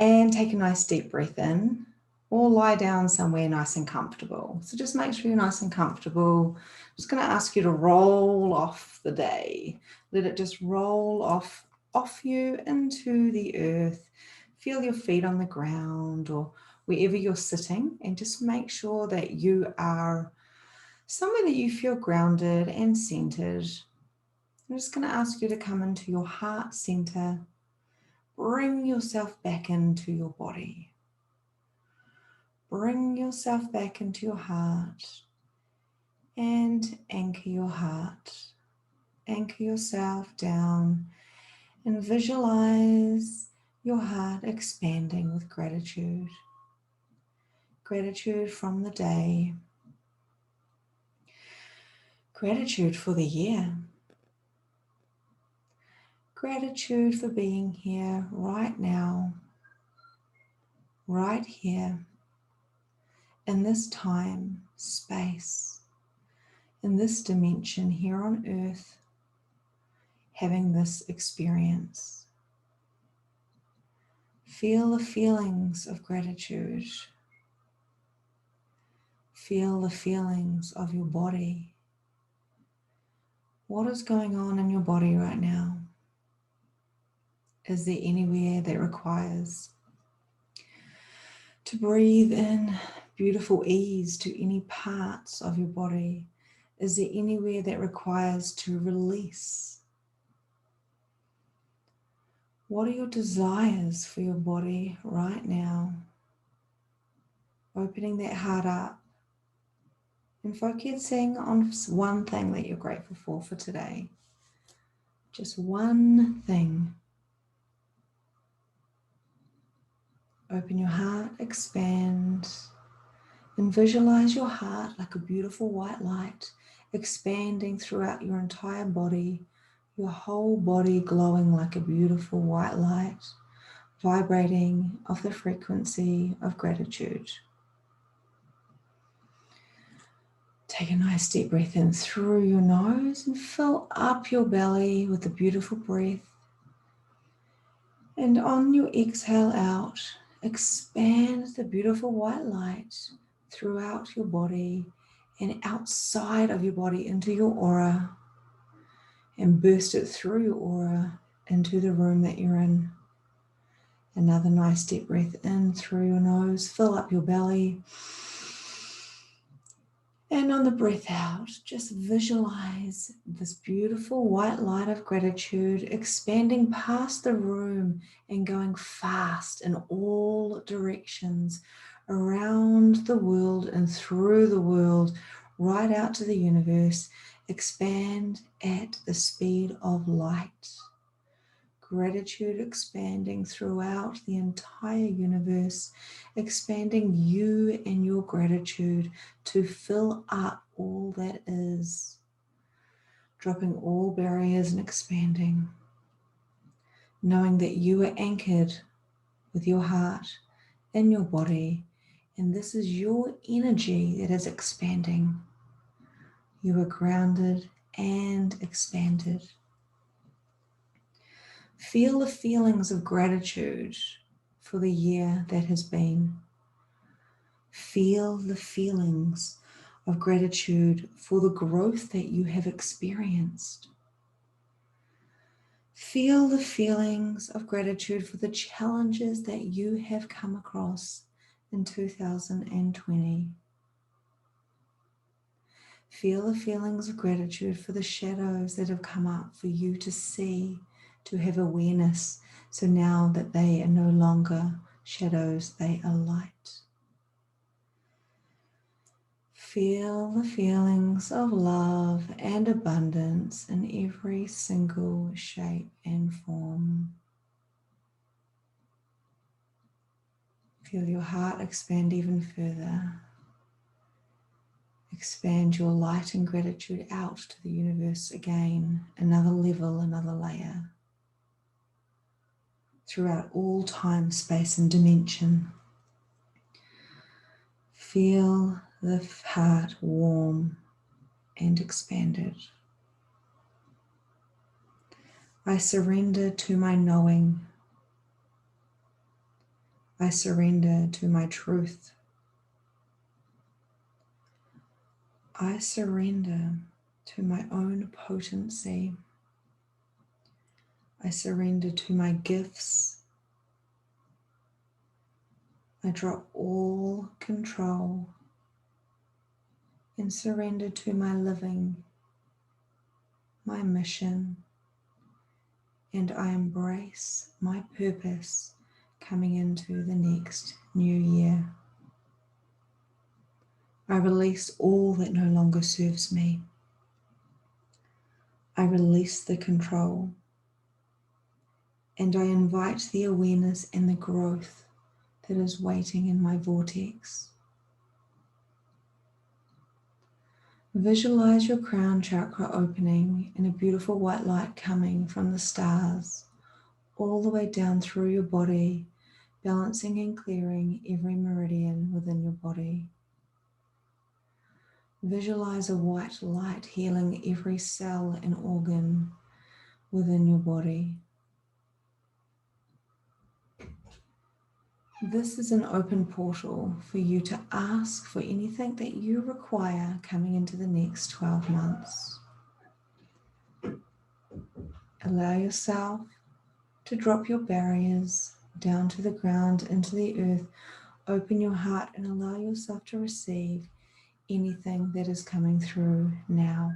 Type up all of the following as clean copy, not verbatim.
And take a nice deep breath in, or lie down somewhere nice and comfortable. So just make sure you're nice and comfortable. I'm just going to ask you to roll off the day. Let it just roll off you into the earth. Feel your feet on the ground or wherever you're sitting, and just make sure that you are somewhere that you feel grounded and centered. I'm just going to ask you to come into your heart center. Bring yourself back into your body. Bring yourself back into your heart and anchor your heart. Anchor yourself down and visualize your heart expanding with gratitude. Gratitude from the day. Gratitude for the year. Gratitude for being here right now, right here, in this time, space, in this dimension here on earth, having this experience. Feel the feelings of gratitude. Feel the feelings of your body. What is going on in your body right now? Is there anywhere that requires to breathe in beautiful ease to any parts of your body? Is there anywhere that requires to release? What are your desires for your body right now? Opening that heart up and focusing on one thing that you're grateful for today. Just one thing. Open your heart, expand, and visualize your heart like a beautiful white light expanding throughout your entire body, your whole body glowing like a beautiful white light, vibrating of the frequency of gratitude. Take a nice deep breath in through your nose and fill up your belly with a beautiful breath. And on your exhale out, expand the beautiful white light throughout your body and outside of your body into your aura, and burst it through your aura into the room that you're in. Another nice deep breath in through your nose, fill up your belly. And on the breath out, just visualize this beautiful white light of gratitude expanding past the room and going fast in all directions around the world and through the world, right out to the universe. Expand at the speed of light. Gratitude expanding throughout the entire universe, expanding you and your gratitude to fill up all that is, dropping all barriers and expanding, knowing that you are anchored with your heart and your body, and this is your energy that is expanding. You are grounded and expanded. Feel the feelings of gratitude for the year that has been. Feel the feelings of gratitude for the growth that you have experienced. Feel the feelings of gratitude for the challenges that you have come across in 2020. Feel the feelings of gratitude for the shadows that have come up for you to see, to have awareness. So now that they are no longer shadows, they are light. Feel the feelings of love and abundance in every single shape and form. Feel your heart expand even further. Expand your light and gratitude out to the universe again, another level, another layer. Throughout all time, space and dimension. Feel the heart warm and expanded. I surrender to my knowing. I surrender to my truth. I surrender to my own potency. I surrender to my gifts. I drop all control and surrender to my living, my mission, and I embrace my purpose coming into the next new year. I release all that no longer serves me. I release the control, and I invite the awareness and the growth that is waiting in my vortex. Visualize your crown chakra opening and a beautiful white light coming from the stars all the way down through your body, balancing and clearing every meridian within your body. Visualize a white light healing every cell and organ within your body. This is an open portal for you to ask for anything that you require coming into the next 12 months. Allow yourself to drop your barriers down to the ground, into the earth. Open your heart and allow yourself to receive anything that is coming through now.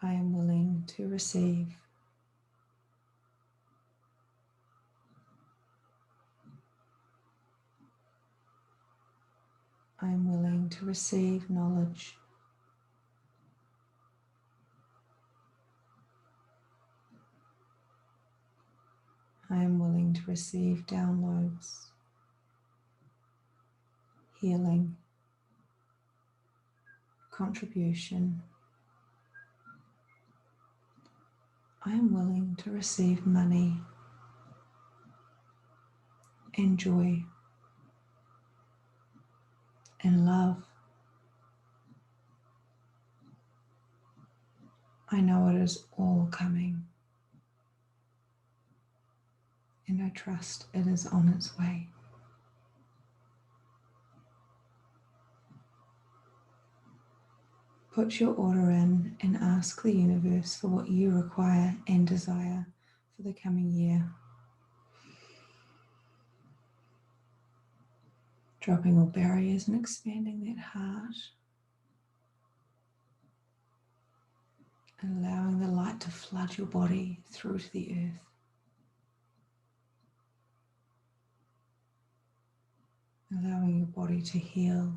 I am willing to receive. I am willing to receive knowledge. I am willing to receive downloads, healing, contribution. I am willing to receive money and joy and love. I know it is all coming, and I trust it is on its way. Put your order in and ask the universe for what you require and desire for the coming year. Dropping all barriers and expanding that heart. And allowing the light to flood your body through to the earth. Allowing your body to heal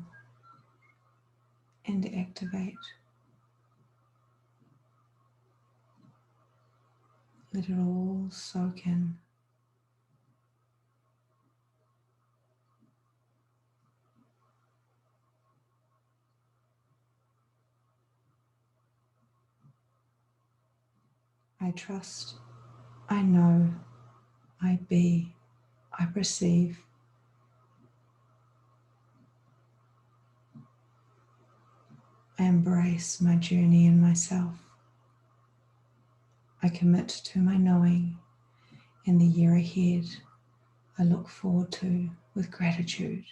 and activate. Let it all soak in. I trust, I know, I be, I perceive. I embrace my journey in myself. I commit to my knowing, and the year ahead I look forward to with gratitude.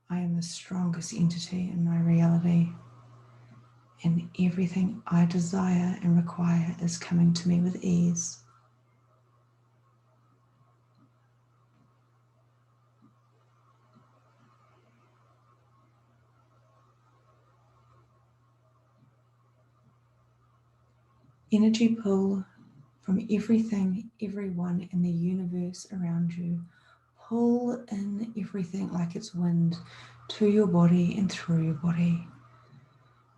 I am the strongest entity in my reality, and everything I desire and require is coming to me with ease. Energy pull from everything, everyone in the universe around you. Pull in everything like it's wind to your body and through your body.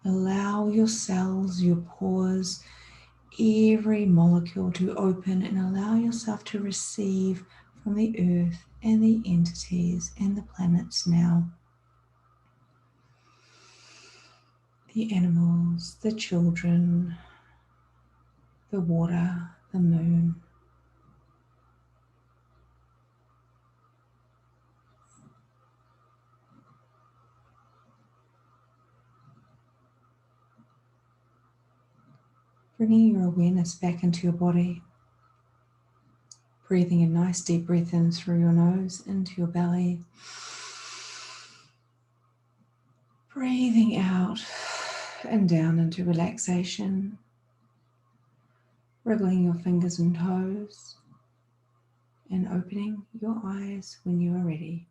Allow your cells, your pores, every molecule to open and allow yourself to receive from the earth and the entities and the planets now. The animals, the children, the water, the moon. Bringing your awareness back into your body. Breathing a nice deep breath in through your nose, into your belly. Breathing out and down into relaxation. Wriggling your fingers and toes. And opening your eyes when you are ready.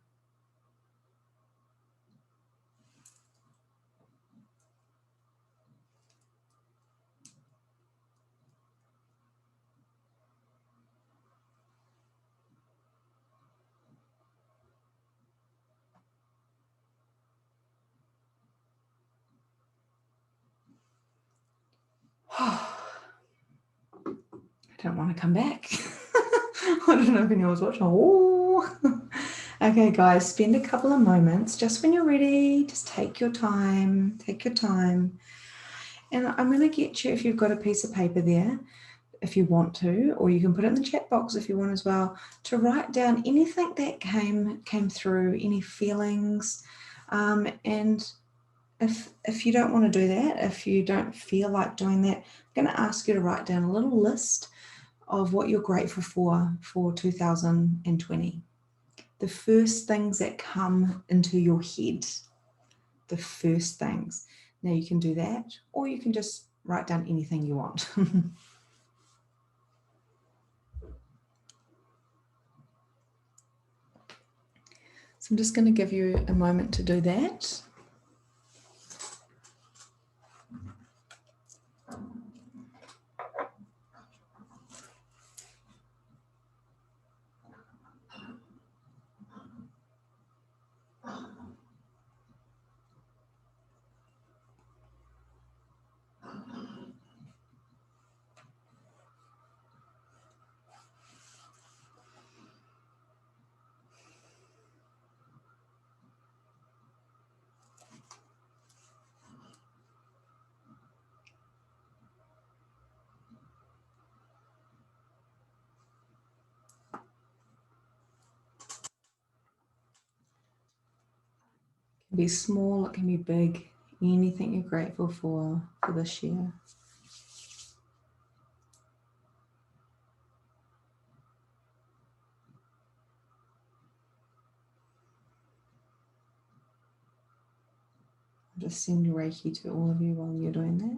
I don't want to come back. I don't know if anyone was watching. Oh. Okay, guys, spend a couple of moments just when you're ready. Just take your time. Take your time. And I'm going to get you, if you've got a piece of paper there, if you want to, or you can put it in the chat box if you want as well, to write down anything that came through, any feelings. And if you don't want to do that, if you don't feel like doing that, I'm going to ask you to write down a little list of what you're grateful for 2020. The first things that come into your head, the first things. Now you can do that, or you can just write down anything you want. So I'm just going to give you a moment to do that. It can be small, it can be big, anything you're grateful for this year. I'll just send Reiki to all of you while you're doing that.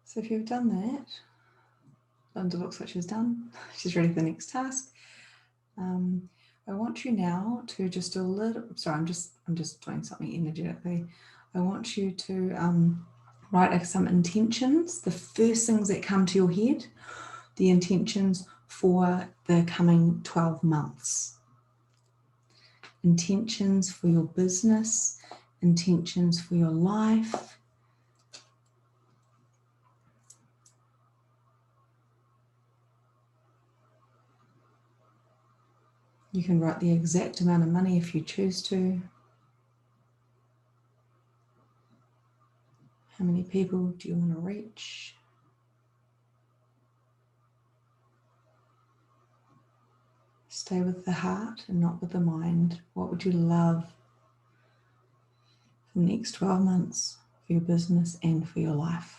So if you've done that, Linda looks like she's done. She's ready for the next task. I want you now to just a little, sorry, I'm just doing something energetically. I want you to write some intentions, the first things that come to your head, the intentions for the coming 12 months. Intentions for your business, intentions for your life. You can write the exact amount of money if you choose to. How many people do you want to reach? Stay with the heart and not with the mind. What would you love for the next 12 months for your business and for your life?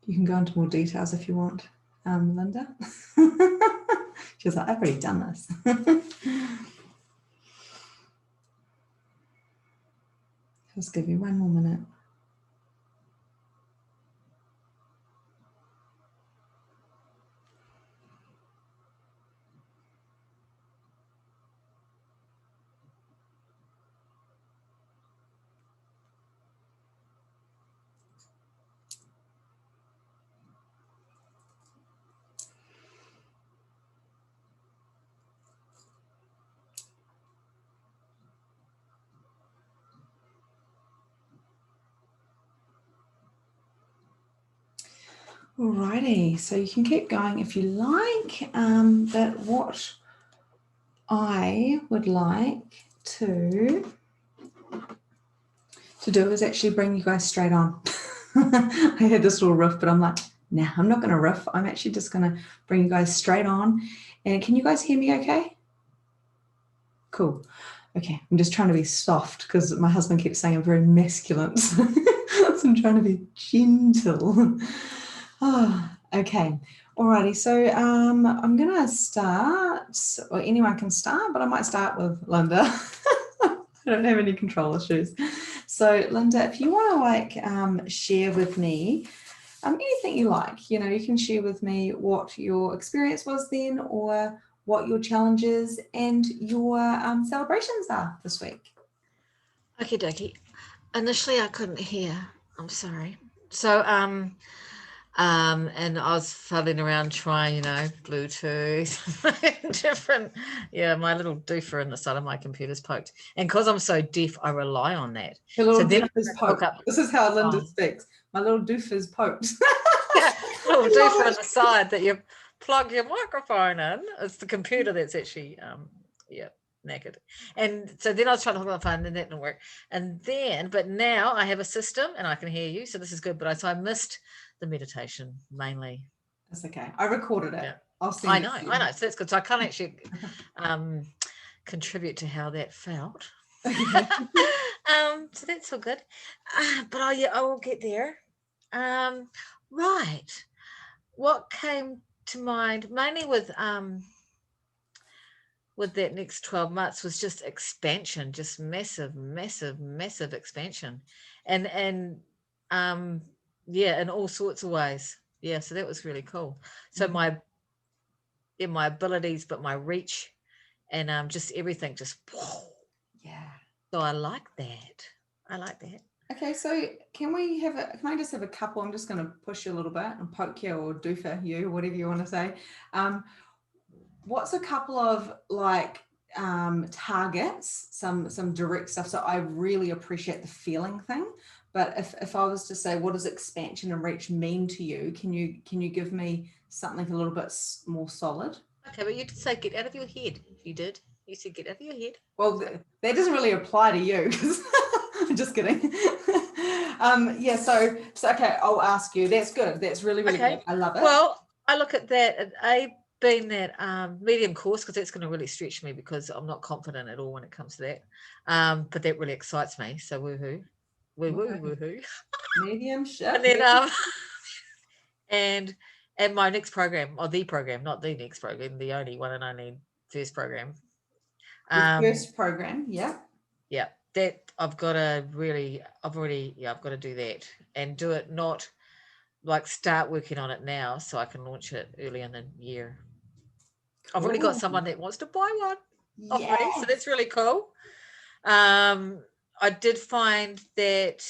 You can go into more details if you want, Linda. She was like, I've already done this. Just give you one more minute. Alrighty, so you can keep going if you like, but what I would like to do is actually bring you guys straight on. I had this little riff, but I'm like, nah, I'm not going to riff. I'm actually just going to bring you guys straight on. And can you guys hear me okay? Cool. Okay, I'm just trying to be soft because my husband keeps saying I'm very masculine. So I'm trying to be gentle. Oh, okay. Alrighty, so I'm going to start, or anyone can start, but I might start with Linda. I don't have any control issues. So Linda, if you want to like share with me anything you like, you know, you can share with me what your experience was then or what your challenges and your celebrations are this week. Okie dokie. Initially, I couldn't hear. I'm sorry. So, and I was fuddling around trying, you know, Bluetooth, different. Yeah, my little doofer in the side of my computer's poked, and because I'm so deaf, I rely on that. Your little so then doof is poked. This is how Linda speaks. My little doof is poked. Yeah, little doofer on the side that you plug your microphone in. It's the computer that's actually, yeah, knackered. And so then I was trying to hook my phone and that didn't work. And then, but now I have a system and I can hear you. So this is good. But I missed the meditation mainly. That's okay. I recorded it. Yeah. I'll send I it know. So that's good. So I can't actually contribute to how that felt. So that's all good. But I will get there. Right. What came to mind mainly with that next 12 months was just expansion, just massive expansion. And yeah, in all sorts of ways. Yeah, so that was really cool. So my abilities, but my reach and just everything just yeah. So I like that. Okay, so can I just have a couple? I'm just going to push you a little bit and poke you or doofer you, whatever you want to say. What's a couple of like targets, some direct stuff? So I really appreciate the feeling thing, but if I was to say, what does expansion and reach mean to you? Can you give me something a little bit more solid? Okay, but you did say get out of your head. You said get out of your head. Well, that doesn't really apply to you. I'm just kidding. Yeah, so okay, I'll ask you. That's good. That's really good. I love it. Well, I look at that being that medium course because that's going to really stretch me because I'm not confident at all when it comes to that. But that really excites me. So woohoo. Woohoo. Mediumship. And then and my next program, or the program, not the next program, the only one and only first program. First program, yeah. Yeah. That I've got to do that and do it not like start working on it now so I can launch it early in the year. Cool. I've already got someone that wants to buy one of me, so that's really cool. I did find that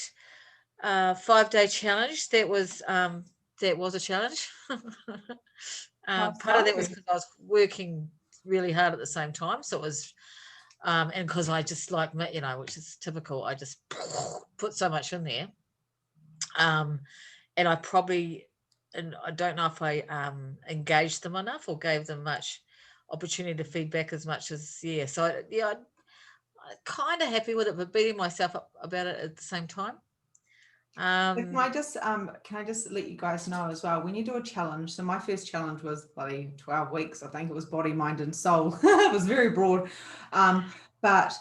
5-day challenge that was a challenge. Part of that was because I was working really hard at the same time, so it was and because I just like, you know, which is typical, I just put so much in there. And I don't know if I engaged them enough or gave them much opportunity to feedback as much as, so I'm kind of happy with it, but beating myself up about it at the same time. Can I just let you guys know as well, when you do a challenge, so my first challenge was bloody 12 weeks, I think it was body, mind and soul. It was very broad, but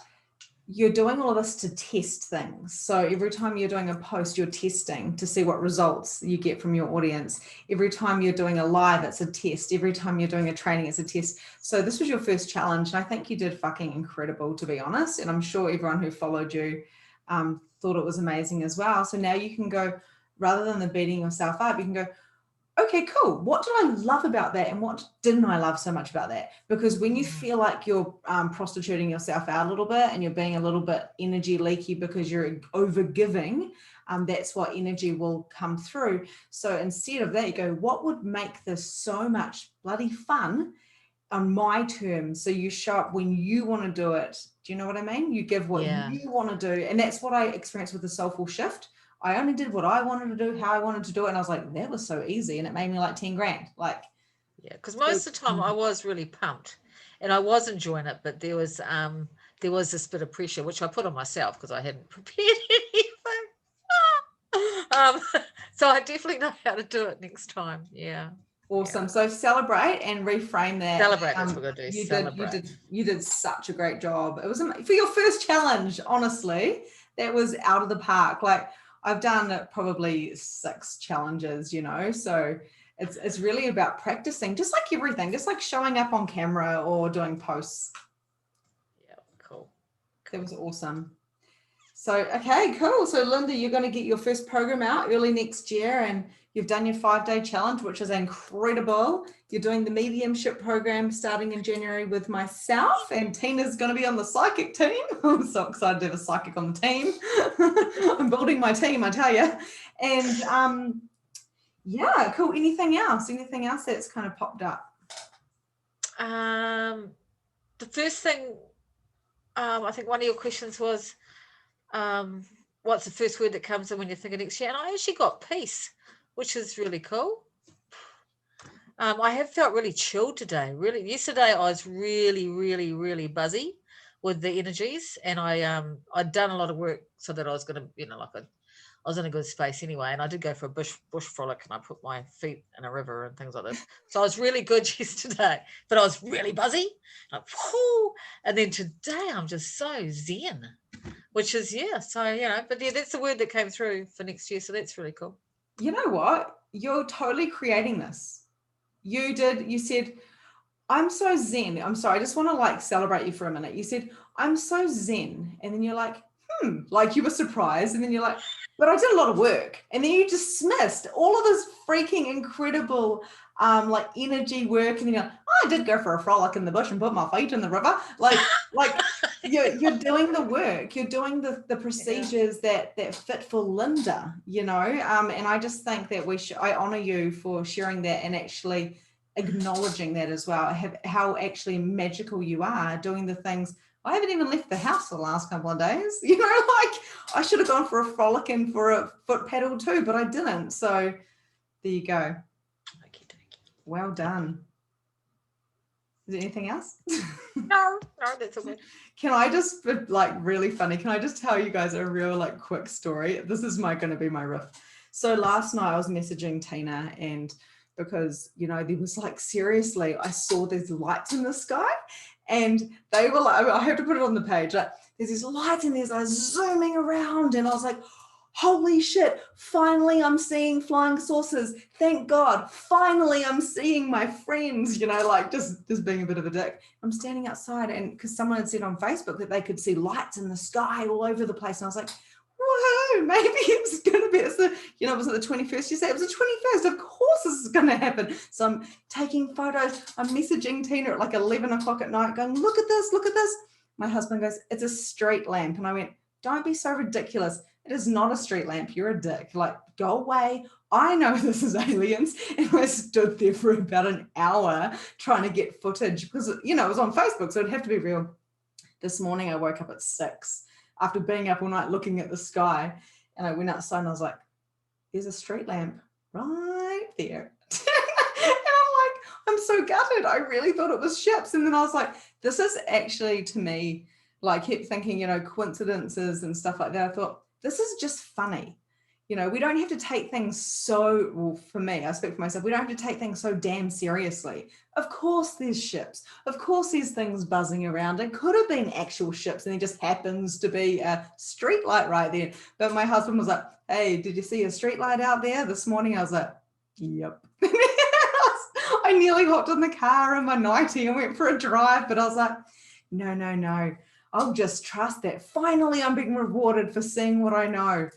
you're doing all of this to test things. So every time you're doing a post, you're testing to see what results you get from your audience. Every time you're doing a live, it's a test. Every time you're doing a training, it's a test. So this was your first challenge. And I think you did fucking incredible, to be honest. And I'm sure everyone who followed you thought it was amazing as well. So now you can go, rather than the beating yourself up, you can go, okay, cool. What did I love about that? And what didn't I love so much about that? Because when you feel like you're prostituting yourself out a little bit and you're being a little bit energy leaky because you're over giving, that's what energy will come through. So instead of that, you go, what would make this so much bloody fun on my terms? So you show up when you want to do it. Do you know what I mean? You give what you want to do. And that's what I experienced with the soulful shift. I only did what I wanted to do, how I wanted to do it. And I was like, that was so easy. And it made me like 10 grand. Like, yeah, because most of the time I was really pumped and I was enjoying it, but there was this bit of pressure, which I put on myself because I hadn't prepared anything. So I definitely know how to do it next time. Yeah. Awesome. Yeah. So celebrate and reframe that. Celebrate. That's what we're going to do. Celebrate. You did such a great job. It was for your first challenge. Honestly, that was out of the park. Like, I've done probably 6 challenges, you know, so it's really about practicing, just like everything, just like showing up on camera or doing posts. Yeah, cool. That was awesome. So, okay, cool. So Linda, you're going to get your first program out early next year, and you've done your 5-day challenge, which is incredible. You're doing the mediumship program starting in January with myself, and Tina's going to be on the psychic team. I'm so excited to have a psychic on the team. I'm building my team, I tell you. And yeah, cool. Anything else that's kind of popped up? The first thing, I think one of your questions was, what's the first word that comes in when you think of next year? And I actually got peace, which is really cool. I have felt really chilled today. Really, yesterday I was really, really, really buzzy with the energies, and I'd done a lot of work so that I was going to, you know, like I was in a good space anyway. And I did go for a bush frolic, and I put my feet in a river and things like this. So I was really good yesterday, but I was really buzzy. Like, whoo! And then today I'm just so zen, which is, yeah. So, you know, but yeah, that's the word that came through for next year. So that's really cool. You know what? You're totally creating this. You said, I'm so zen. I'm sorry. I just want to like celebrate you for a minute. You said, I'm so zen. And then you're like, like you were surprised. And then you're like, but I did a lot of work. And then you dismissed all of this freaking incredible like energy work. And then you're like, oh, I did go for a frolic in the bush and put my feet in the river. Like you're doing the work. You're doing the procedures that fit for Linda, you know. And I just think that I honor you for sharing that and actually acknowledging that as well. How actually magical you are doing the things. I haven't even left the house for the last couple of days. You know, like I should have gone for a frolic and for a foot paddle too, but I didn't. So there you go. Well done. Is there anything else? No, that's okay. Can I just, like, really funny, can I just tell you guys a real, like, quick story? This is going to be my riff. So last night I was messaging Tina, and because, you know, there was like, seriously, I saw these lights in the sky, and they were like, I have to put it on the page, like, there's these lights and there's like zooming around, and I was like, holy shit, finally I'm seeing flying saucers. Thank God. Finally I'm seeing my friends, you know, like just being a bit of a dick. I'm standing outside, and because someone had said on Facebook that they could see lights in the sky all over the place. And I was like, whoa, maybe it's going to be, you know, was it the 21st? You say it was the 21st. Of course this is going to happen. So I'm taking photos. I'm messaging Tina at like 11 o'clock at night going, look at this, look at this. My husband goes, it's a street lamp. And I went, don't be so ridiculous. It is not a street lamp. You're a dick. Like, go away. I know this is aliens. And I stood there for about an hour trying to get footage because, you know, it was on Facebook, so it'd have to be real. This morning I woke up at 6 after being up all night looking at the sky, and I went outside and I was like, there's a street lamp right there. And I'm so gutted. I really thought it was ships. And then I was like, this is actually, to me, like, kept thinking, you know, coincidences and stuff like that. I thought, this is just funny. You know, we don't have to take things so, well, for me, I speak for myself, we don't have to take things so damn seriously. Of course there's ships. Of course there's things buzzing around. It could have been actual ships and there just happens to be a street light right there. But my husband was like, hey, did you see a street light out there this morning? I was like, yep. I nearly hopped in the car in my nightie and went for a drive, but I was like, no. I'll just trust that finally I'm being rewarded for seeing what I know.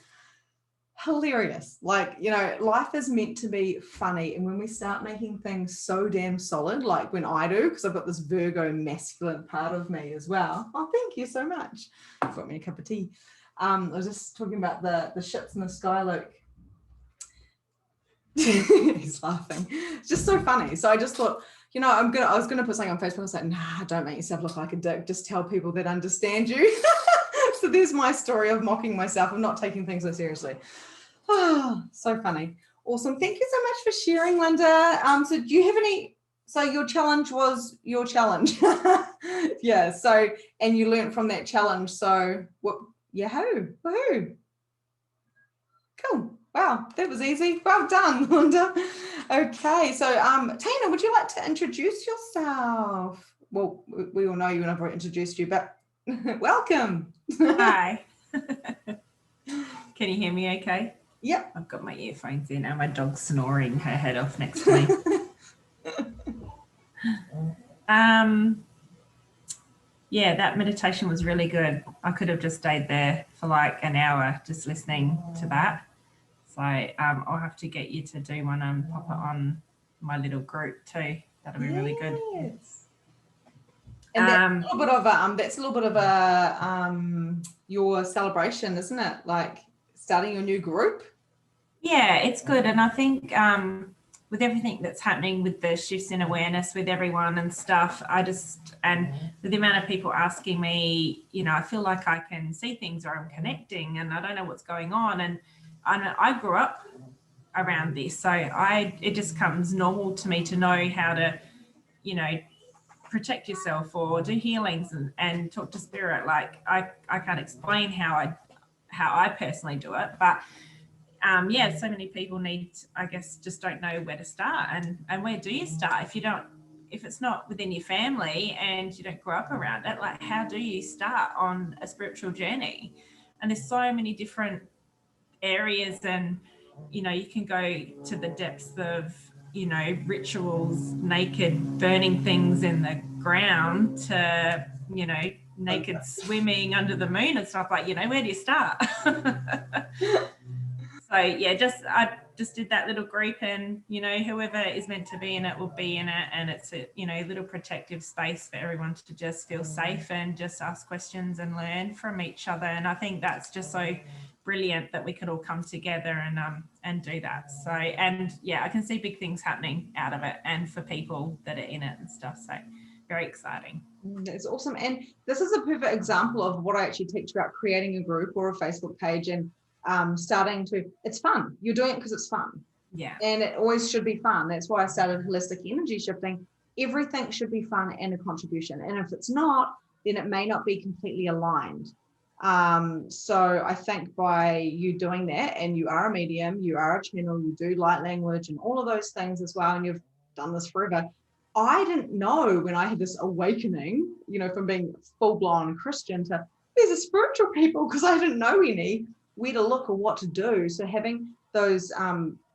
Hilarious. Like, you know, life is meant to be funny. And when we start making things so damn solid, like when I do, because I've got this Virgo masculine part of me as well. Oh, thank you so much. Got me a cup of tea. I was just talking about the ships in the sky, Luke. He's laughing. It's just so funny. So I just thought, you know, I was gonna put something on Facebook. I was like, nah, don't make yourself look like a dick. Just tell people that understand you. So there's my story of mocking myself. I'm not taking things so seriously. Oh, so funny. Awesome. Thank you so much for sharing, Linda. So do you have any, so your challenge was your challenge. Yeah. So, and you learned from that challenge. So what, yahoo, woohoo. Cool. Wow. That was easy. Well done, Linda. Okay. So, Tina, would you like to introduce yourself? Well, we all know you and I've already introduced you, but welcome. Hi. Can you hear me okay? Yep. I've got my earphones in and my dog's snoring her head off next to me. Yeah, that meditation was really good. I could have just stayed there for like an hour just listening to that. So I'll have to get you to do one and pop it on my little group too. That'll be really good. And that's a little bit of a your celebration, isn't it? Like starting your new group. Yeah, it's good. And I think with everything that's happening with the shifts in awareness with everyone and stuff, and with the amount of people asking me, you know, I feel like I can see things or I'm connecting and I don't know what's going on. And I grew up around this. So it just comes normal to me to know how to, you know, protect yourself or do healings and talk to spirit. Like I can't explain how I personally do it, but yeah, so many people just don't know where to start and where do you start if it's not within your family and you don't grow up around it. Like, how do you start on a spiritual journey? And there's so many different areas, and you know, you can go to the depths of, you know, rituals, naked burning things in the ground, to, you know, naked swimming under the moon and stuff. Like, you know, where do you start? So yeah, I just did that little group, and you know, whoever is meant to be in it will be in it, and it's a, you know, little protective space for everyone to just feel safe and just ask questions and learn from each other. And I think that's just so brilliant that we could all come together and do that. So, and yeah, I can see big things happening out of it, and for people that are in it and stuff. So very exciting. That's awesome. And this is a perfect example of what I actually teach about creating a group or a Facebook page and it's fun. You're doing it because it's fun. Yeah. And it always should be fun. That's why I started holistic energy shifting. Everything should be fun and a contribution. And if it's not, then it may not be completely aligned. So I think by you doing that, and you are a medium, you are a channel, you do light language and all of those things as well, and you've done this forever. I didn't know when I had this awakening, you know, from being full-blown Christian to there's a spiritual people, because I didn't know any, where to look or what to do. So having those,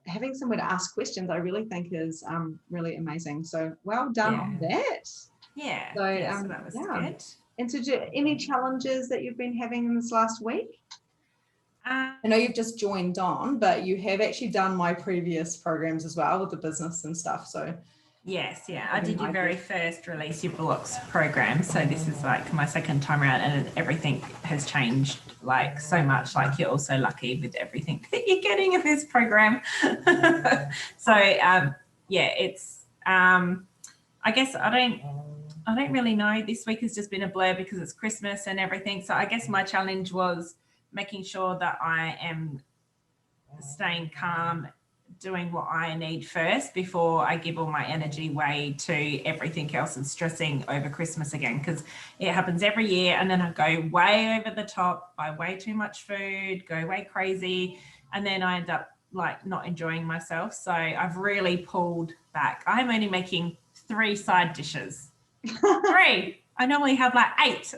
having somewhere to ask questions, I really think is really amazing. So well done on that. Yeah. So, so that was good. And so any challenges that you've been having in this last week? I know you've just joined on, but you have actually done my previous programs as well with the business and stuff. So yes, yeah, I did your very first Release Your Blocks program. So this is like my second time around, and everything has changed like so much. Like, you're also lucky with everything that you're getting in this program. So yeah, it's I guess I don't really know. This week has just been a blur because it's Christmas and everything. So I guess my challenge was making sure that I am staying calm, doing what I need first before I give all my energy way to everything else and stressing over Christmas again, because it happens every year, and then I go way over the top, buy way too much food, go way crazy, and then I end up like not enjoying myself. So I've really pulled back. I'm only making 3 side dishes. 3. I normally have like 8.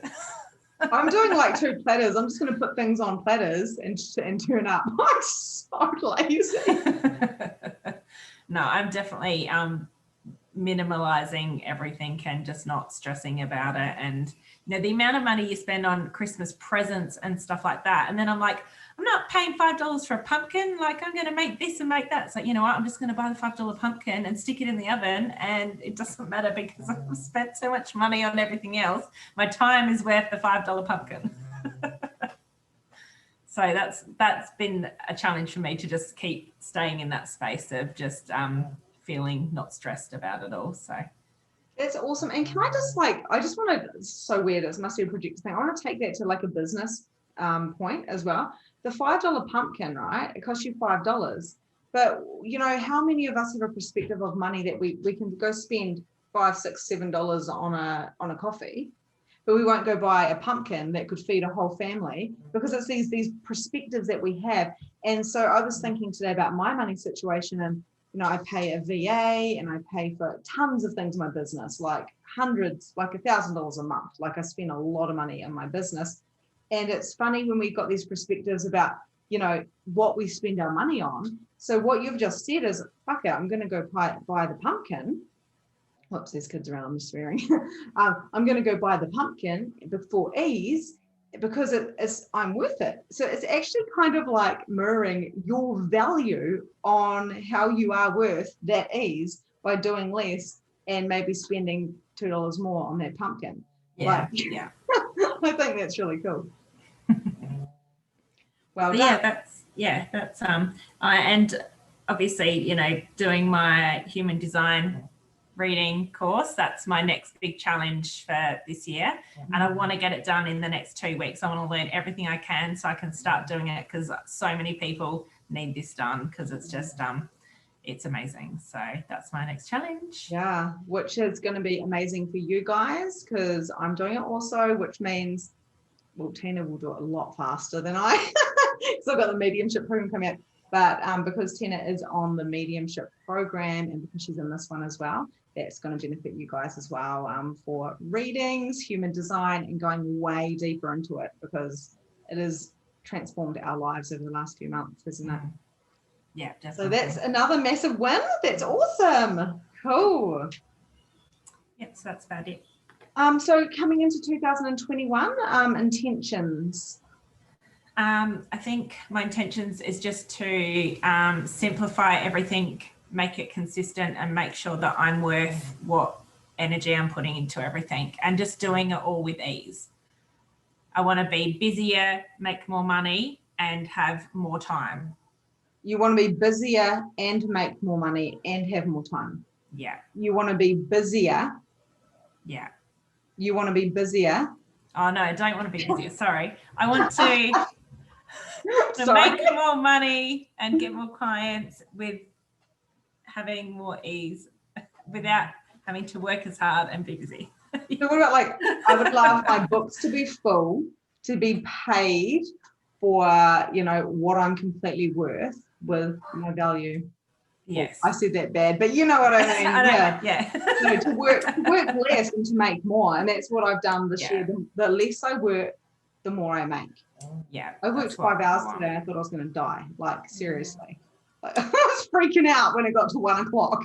I'm doing like 2 platters. I'm just going to put things on platters and turn up. I'm so lazy. No, I'm definitely minimalizing everything and just not stressing about it. And you know, the amount of money you spend on Christmas presents and stuff like that, and then I'm like, I'm not paying $5 for a pumpkin. Like, I'm going to make this and make that. So you know what, I'm just going to buy the $5 pumpkin and stick it in the oven, and it doesn't matter because I've spent so much money on everything else. My time is worth the $5 pumpkin. So that's been a challenge for me, to just keep staying in that space of just feeling not stressed about it all. So that's awesome. And can I just I just want to, it's so weird, it must be a project thing. I want to take that to like a business point as well. The $5 pumpkin, right? It costs you $5. But you know, how many of us have a perspective of money that we can go spend $5, $6, $7 on a coffee, but we won't go buy a pumpkin that could feed a whole family, because it's these perspectives that we have. And so I was thinking today about my money situation, and you know, I pay a VA and I pay for tons of things in my business, like hundreds, like $1,000 a month. Like I spend a lot of money on my business. And it's funny when we've got these perspectives about, you know, what we spend our money on. So what you've just said is, fuck it, I'm going to go buy the pumpkin. Whoops, there's kids around, I'm swearing. I'm going to go buy the pumpkin before ease, because I'm worth it. So it's actually kind of like mirroring your value on how you are worth that ease by doing less and maybe spending $2 more on that pumpkin. yeah, yeah. I think that's really cool. Well done. That's and obviously, you know, doing my human design reading course, that's my next big challenge for this year, and I want to get it done in the next 2 weeks. I want to learn everything I can so I can start doing it, because so many people need this done, because it's just it's amazing. So that's my next challenge. Yeah, which is going to be amazing for you guys, because I'm doing it also, which means, well, Tina will do it a lot faster than I. So I've got the mediumship program coming up, but because Tina is on the mediumship program and because she's in this one as well, that's going to benefit you guys as well, for readings, human design, and going way deeper into it, because it has transformed our lives over the last few months, isn't it? Yeah, definitely. So that's another massive win. That's awesome. Cool. Yep, so that's about it. So coming into 2021, intentions. I think my intentions is just to simplify everything, make it consistent, and make sure that I'm worth what energy I'm putting into everything, and just doing it all with ease. I want to be busier, make more money, and have more time. You want to be busier and make more money and have more time. Yeah. You want to be busier. Yeah. You want to be busier. Oh no, I don't want to be busier. Sorry. I want to make more money and get more clients with having more ease, without having to work as hard and be busy. So what about, I would love my books to be full, to be paid for, you know, what I'm completely worth with my value. Yes. Well, I said that bad, but you know what I mean. Yeah. So to work less and to make more, and that's what I've done this year. The less I work, the more I make. Yeah. I worked 5 hours today. I thought I was going to die. Like, seriously. Like, I was freaking out when it got to 1 o'clock.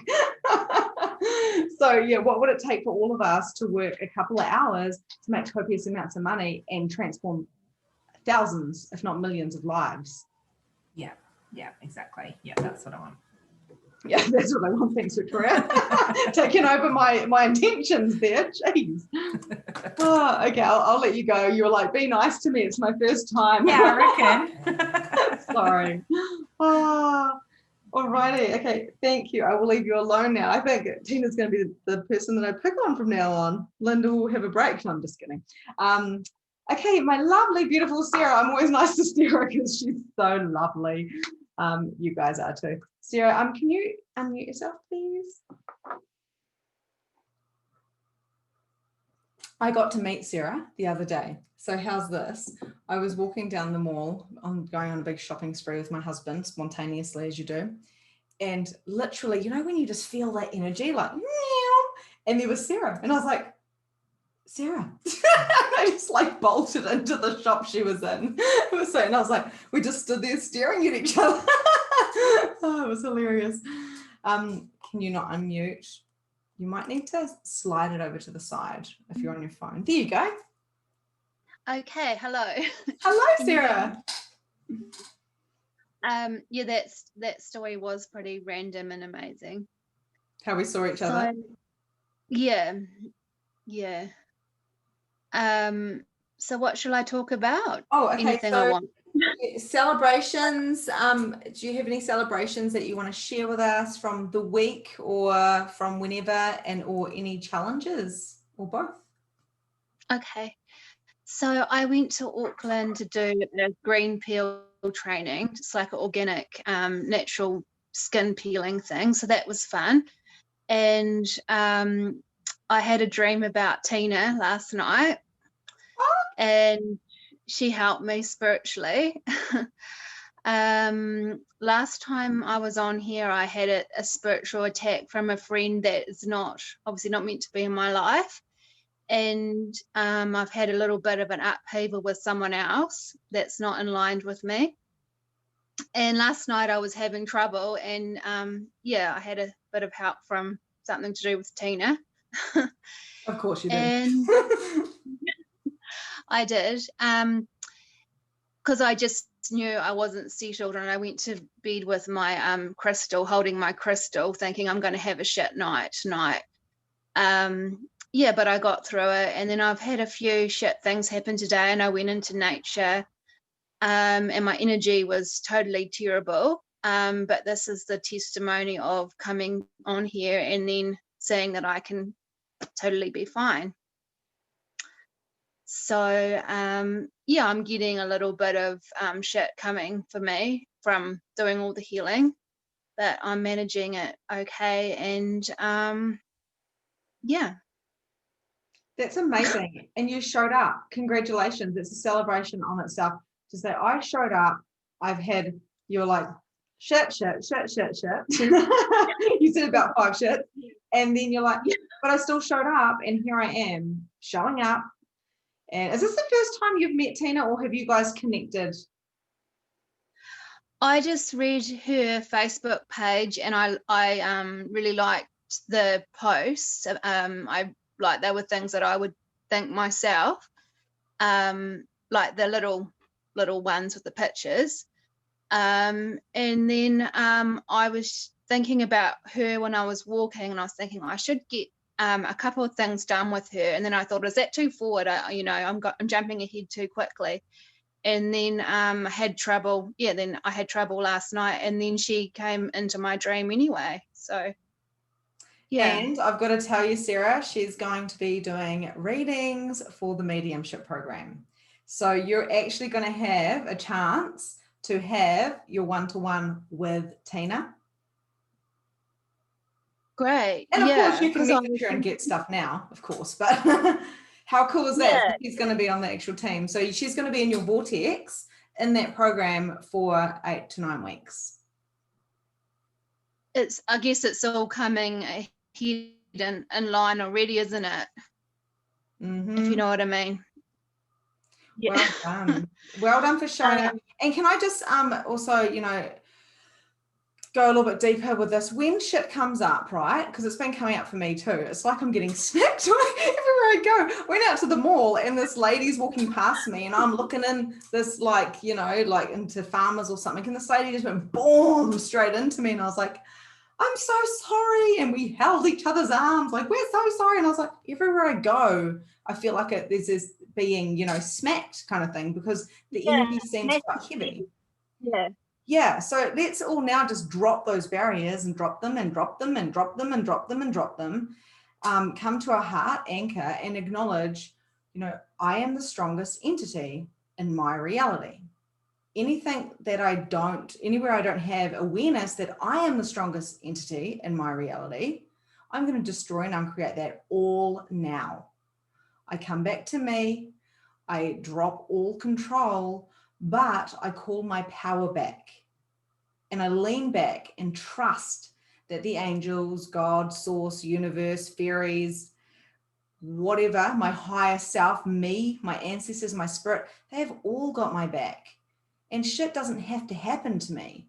So yeah, what would it take for all of us to work a couple of hours to make copious amounts of money and transform thousands, if not millions, of lives? Yeah, exactly. Yeah, that's what I want. Yeah, that's what I want. Thanks, Victoria. Taking over my intentions there. Jeez. Oh, okay, I'll let you go. You were like, be nice to me. It's my first time. Yeah, I reckon. Sorry. Alrighty. Okay, thank you. I will leave you alone now. I think Tina's going to be the person that I pick on from now on. Linda will have a break. No, I'm just kidding. Okay, my lovely, beautiful Sarah. I'm always nice to Sarah because she's so lovely. You guys are too. Sarah, can you unmute yourself, please? I got to meet Sarah the other day. So how's this? I was walking down the mall. I'm going on a big shopping spree with my husband, spontaneously as you do. And literally, you know, when you just feel that energy, like, meow, and there was Sarah. And I was like, Sarah. I just like bolted into the shop she was in. It was so, and I was like, we just stood there staring at each other. Oh, it was hilarious. Can you not unmute? You might need to slide it over to the side if you're on your phone. There you go. Okay, hello. Hello, Sarah. Yeah, that story was pretty random and amazing. How we saw each other. Yeah. So what shall I talk about? Oh, okay. Anything I want. Celebrations. Do you have any celebrations that you want to share with us from the week or from whenever, or any challenges or both? Okay. So I went to Auckland to do a green peel training, just like an organic, natural skin peeling thing. So that was fun. And I had a dream about Tina last night, and she helped me spiritually. Last time I was on here, I had a spiritual attack from a friend that is obviously not meant to be in my life. And I've had a little bit of an upheaval with someone else that's not in line with me. And last night I was having trouble, and I had a bit of help from something to do with Tina. Of course you did. And I did, because I just knew I wasn't settled, and I went to bed with my crystal, holding my crystal, thinking I'm going to have a shit night tonight. But I got through it, and then I've had a few shit things happen today, and I went into nature, and my energy was totally terrible. But this is the testimony of coming on here and then seeing that I can totally be fine. So I'm getting a little bit of shit coming for me from doing all the healing, but I'm managing it okay. And That's amazing. And you showed up. Congratulations. It's a celebration on itself to say, I showed up. You're like, shit. You said about 5 shit. And then you're like, but I still showed up, and here I am showing up. And is this the first time you've met Tina, or have you guys connected? I just read her Facebook page, and I really liked the posts. There were things that I would think myself, like the little ones with the pictures. And then I was thinking about her when I was walking, and I was thinking I should get a couple of things done with her. And then I thought, is that too forward? I'm jumping ahead too quickly. And then I had trouble. Yeah, then I had trouble last night, and then she came into my dream anyway. So yeah. And I've got to tell you, Sarah, she's going to be doing readings for the mediumship program. So you're actually going to have a chance to have your one-to-one with Tina. Great. And of course you can message her and get stuff now, of course, but how cool is that? Yeah. She's going to be on the actual team. So she's going to be in your vortex in that program for 8 to 9 weeks. I guess it's all coming ahead in line already, isn't it? Mm-hmm. If you know what I mean. Yeah. Well done. Well done for showing up. And can I just also, go a little bit deeper with this? When shit comes up, right? Because it's been coming up for me too. It's like I'm getting smacked everywhere I go. Went out to the mall, and this lady's walking past me, and I'm looking in this like into Farmers or something, and this lady just went boom straight into me, and I was like, I'm so sorry. And we held each other's arms like, we're so sorry. And I was like, everywhere I go, I feel like there's this being, smacked kind of thing, because the energy seems quite heavy. Yeah. So let's all now just drop those barriers and drop them and drop them and drop them and drop them and drop them. Come to our heart anchor and acknowledge, I am the strongest entity in my reality. Anything that anywhere I don't have awareness that I am the strongest entity in my reality, I'm going to destroy and uncreate that all now. I come back to me. I drop all control, but I call my power back. And I lean back and trust that the angels, God, source, universe, fairies, whatever, my higher self, me, my ancestors, my spirit, they have all got my back. And shit doesn't have to happen to me.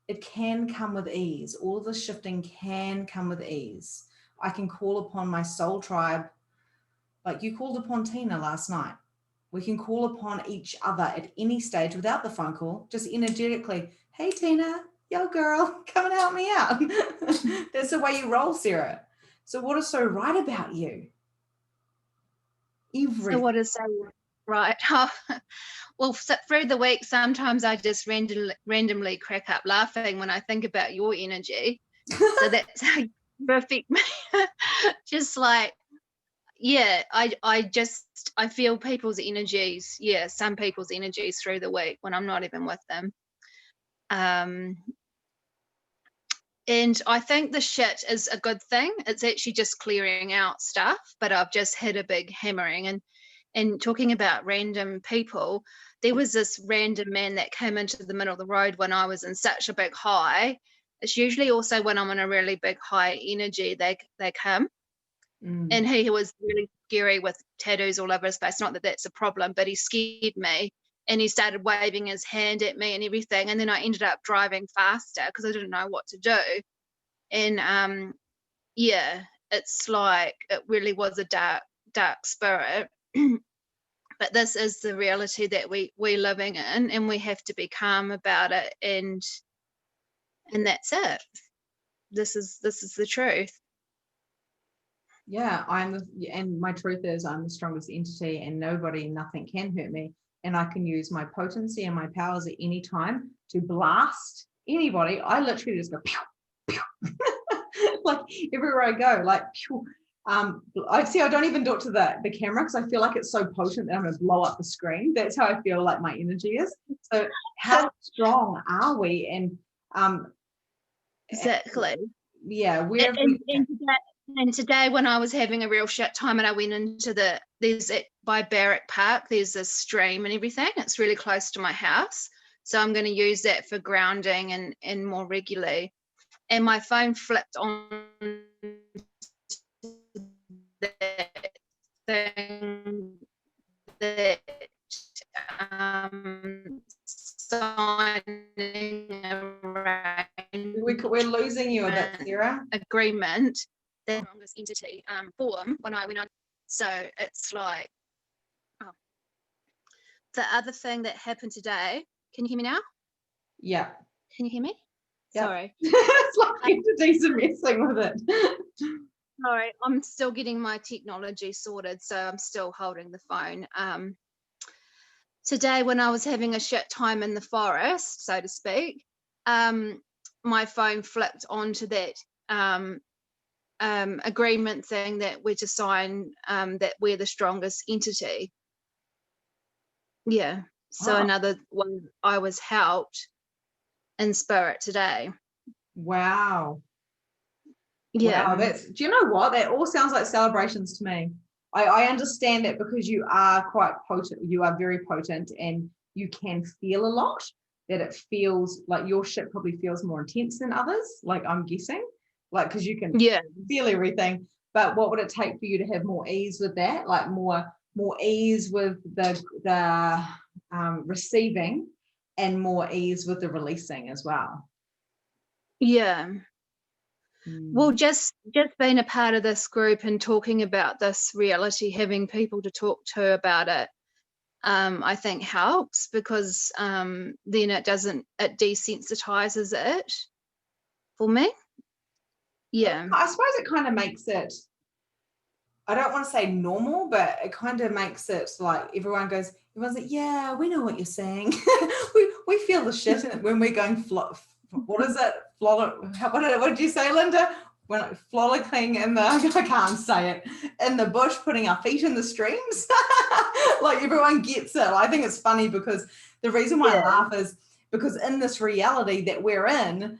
It can come with ease. All of the shifting can come with ease. I can call upon my soul tribe, like you called upon Tina last night. We can call upon each other at any stage without the phone call, just energetically. Hey, Tina, yo, girl, come and help me out. That's the way you roll, Sarah. So what is so right about you? Everything. So what is so right? Well, through the week, sometimes I just randomly crack up laughing when I think about your energy. So that's how you affect me. Just like, yeah, I feel people's energies. Yeah, some people's energies through the week when I'm not even with them. And I think the shit is a good thing. It's actually just clearing out stuff, but I've just hit a big hammering. And talking about random people, there was this random man that came into the middle of the road when I was in such a big high. It's usually also when I'm in a really big high energy, they come. And he was really scary with tattoos all over his face. Not that that's a problem, but he scared me. And he started waving his hand at me and everything. And then I ended up driving faster because I didn't know what to do. And yeah, it's like it really was a dark spirit. But this is the reality that we're living in, and we have to be calm about it, and that's it. This is the truth. Yeah, and my truth is I'm the strongest entity, and nothing can hurt me. And I can use my potency and my powers at any time to blast anybody. I literally just go pew, pew. Like everywhere I go, like pew. I don't even do it to the camera because I feel like it's so potent that I'm going to blow up the screen. That's how I feel like my energy is. So how strong are we? And exactly. Yeah, and today when I was having a real shit time and I went into by Barrack Park, there's a stream and everything. It's really close to my house. So I'm going to use that for grounding and more regularly. And my phone flipped on that thing that signing around. We're losing you a bit, Sarah. Agreement, the strongest entity form when I went on. So it's like, the other thing that happened today. Can you hear me now? Yeah. Can you hear me? Yep. Sorry. It's like entities are messing with it. Sorry, I'm still getting my technology sorted, so I'm still holding the phone. Today, when I was having a shit time in the forest, so to speak, my phone flipped onto that agreement thing that we're to sign, that we're the strongest entity. Yeah. So another one, I was helped in spirit today. Wow. Yeah. Wow, do you know what? That all sounds like celebrations to me. I understand it because you are quite potent. You are very potent and you can feel a lot. That it feels like your shit probably feels more intense than others. Like I'm guessing, like because you can feel everything. But what would it take for you to have more ease with that? Like more ease with the receiving and more ease with the releasing as well. Yeah. Well, just being a part of this group and talking about this reality, having people to talk to about it, I think helps because then it desensitizes it for me. Yeah. I suppose it kind of makes it, I don't want to say normal, but it kind of makes it like everyone's like, yeah, we know what you're saying. we feel the shit when we're going what is it? What did you say, Linda? When frolicking in the, I can't say it, in the bush, putting our feet in the streams. Like everyone gets it. I think it's funny because the reason why I laugh is because in this reality that we're in,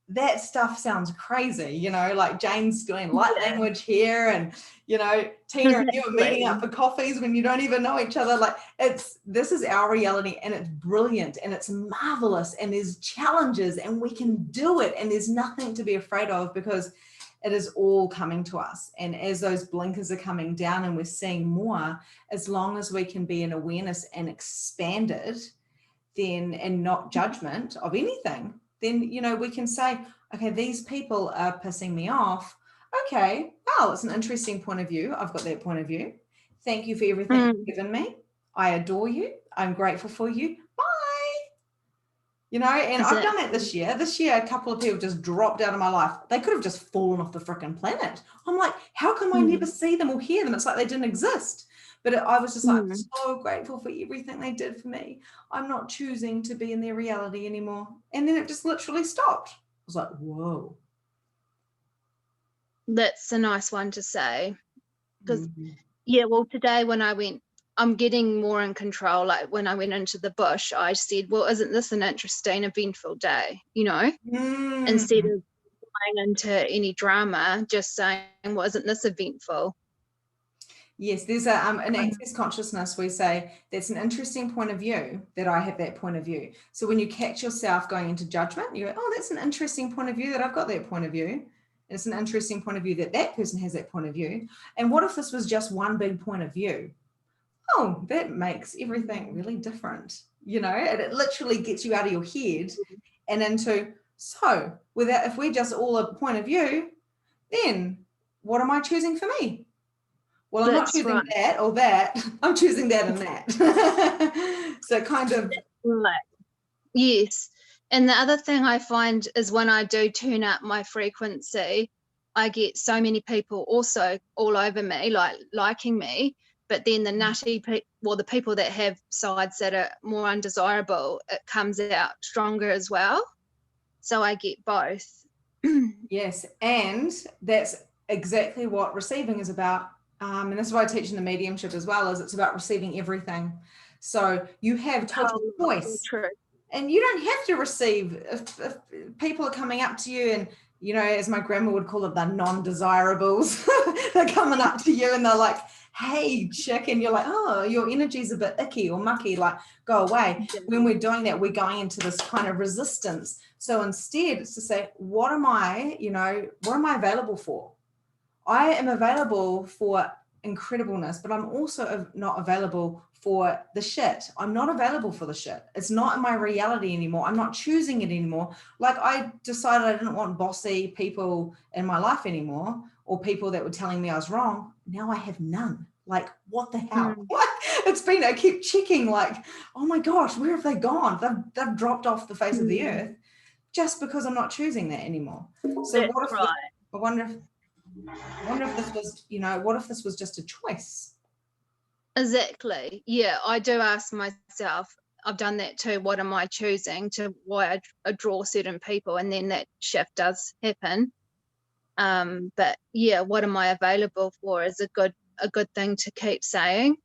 that stuff sounds crazy, you know, like Jane's doing light language here, and, you know, Tina and you are meeting up for coffees when you don't even know each other. Like, this is our reality, and it's brilliant and it's marvelous, and there's challenges and we can do it, and there's nothing to be afraid of because it is all coming to us. And as those blinkers are coming down and we're seeing more, as long as we can be in awareness and expanded, then, and not judgment of anything, then, you know, we can say, okay, these people are pissing me off. Okay, well, it's an interesting point of view. I've got that point of view. Thank you for everything you've given me. I adore you. I'm grateful for you. Bye. You know, and I've done that this year. This year, a couple of people just dropped out of my life. They could have just fallen off the freaking planet. I'm like, how come I never see them or hear them? It's like they didn't exist. But I was just like, so grateful for everything they did for me. I'm not choosing to be in their reality anymore. And then it just literally stopped. I was like, whoa. That's a nice one to say. Because, yeah, well, today when I went, I'm getting more in control. Like when I went into the bush, I said, well, isn't this an interesting, eventful day? You know, instead of going into any drama, just saying, well, isn't this eventful? Yes, there's an access consciousness. We say that's an interesting point of view that I have that point of view. So when you catch yourself going into judgment, you go, oh, that's an interesting point of view that I've got that point of view. And it's an interesting point of view that that person has that point of view. And what if this was just one big point of view? Oh, that makes everything really different. You know, and it literally gets you out of your head and into, so without, if we're just all a point of view, then what am I choosing for me? Well, I'm not choosing that or that. I'm choosing that and that. So kind of. Yes. And the other thing I find is when I do turn up my frequency, I get so many people also all over me, like liking me. But then the nutty people, well, the people that have sides that are more undesirable, it comes out stronger as well. So I get both. Yes. And that's exactly what receiving is about. And this is why I teach in the mediumship as well, is it's about receiving everything. So you have total choice. True. And you don't have to receive, if people are coming up to you and, you know, as my grandma would call it, the non-desirables, they're coming up to you and they're like, hey, chick, and you're like, oh, your energy's a bit icky or mucky, like, go away. When we're doing that, we're going into this kind of resistance. So instead, it's to say, what am I, you know, what am I available for? I am available for incredibleness, but I'm also not available for the shit. I'm not available for the shit. It's not in my reality anymore. I'm not choosing it anymore. Like I decided I didn't want bossy people in my life anymore, or people that were telling me I was wrong. Now I have none. Like, what the hell? It's been, I keep checking like, oh my gosh, where have they gone? They've dropped off the face of the earth just because I'm not choosing that anymore. So That's what if, right. I wonder if this was, you know, what if this was just a choice? Exactly. Yeah, I do ask myself, I've done that too. What am I choosing to why I draw certain people, and then that shift does happen. But yeah, what am I available for is a good thing to keep saying.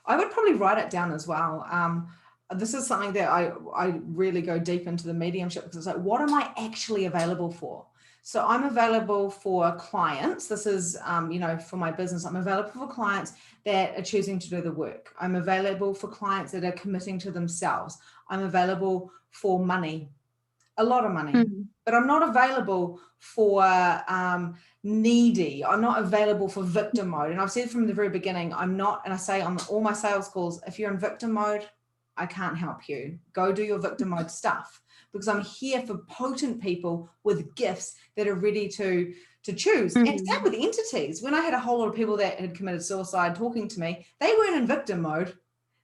I would probably write it down as well. This is something that I really go deep into the mediumship, because it's like, what am I actually available for? So I'm available for clients. This is, you know, for my business, I'm available for clients that are choosing to do the work. I'm available for clients that are committing to themselves. I'm available for money, a lot of money, but I'm not available for needy. I'm not available for victim mode. And I've said from the very beginning, I'm not, and I say on all my sales calls, if you're in victim mode, I can't help you. Go do your victim mode stuff, because I'm here for potent people with gifts that are ready to choose. And same with entities. When I had a whole lot of people that had committed suicide talking to me, they weren't in victim mode.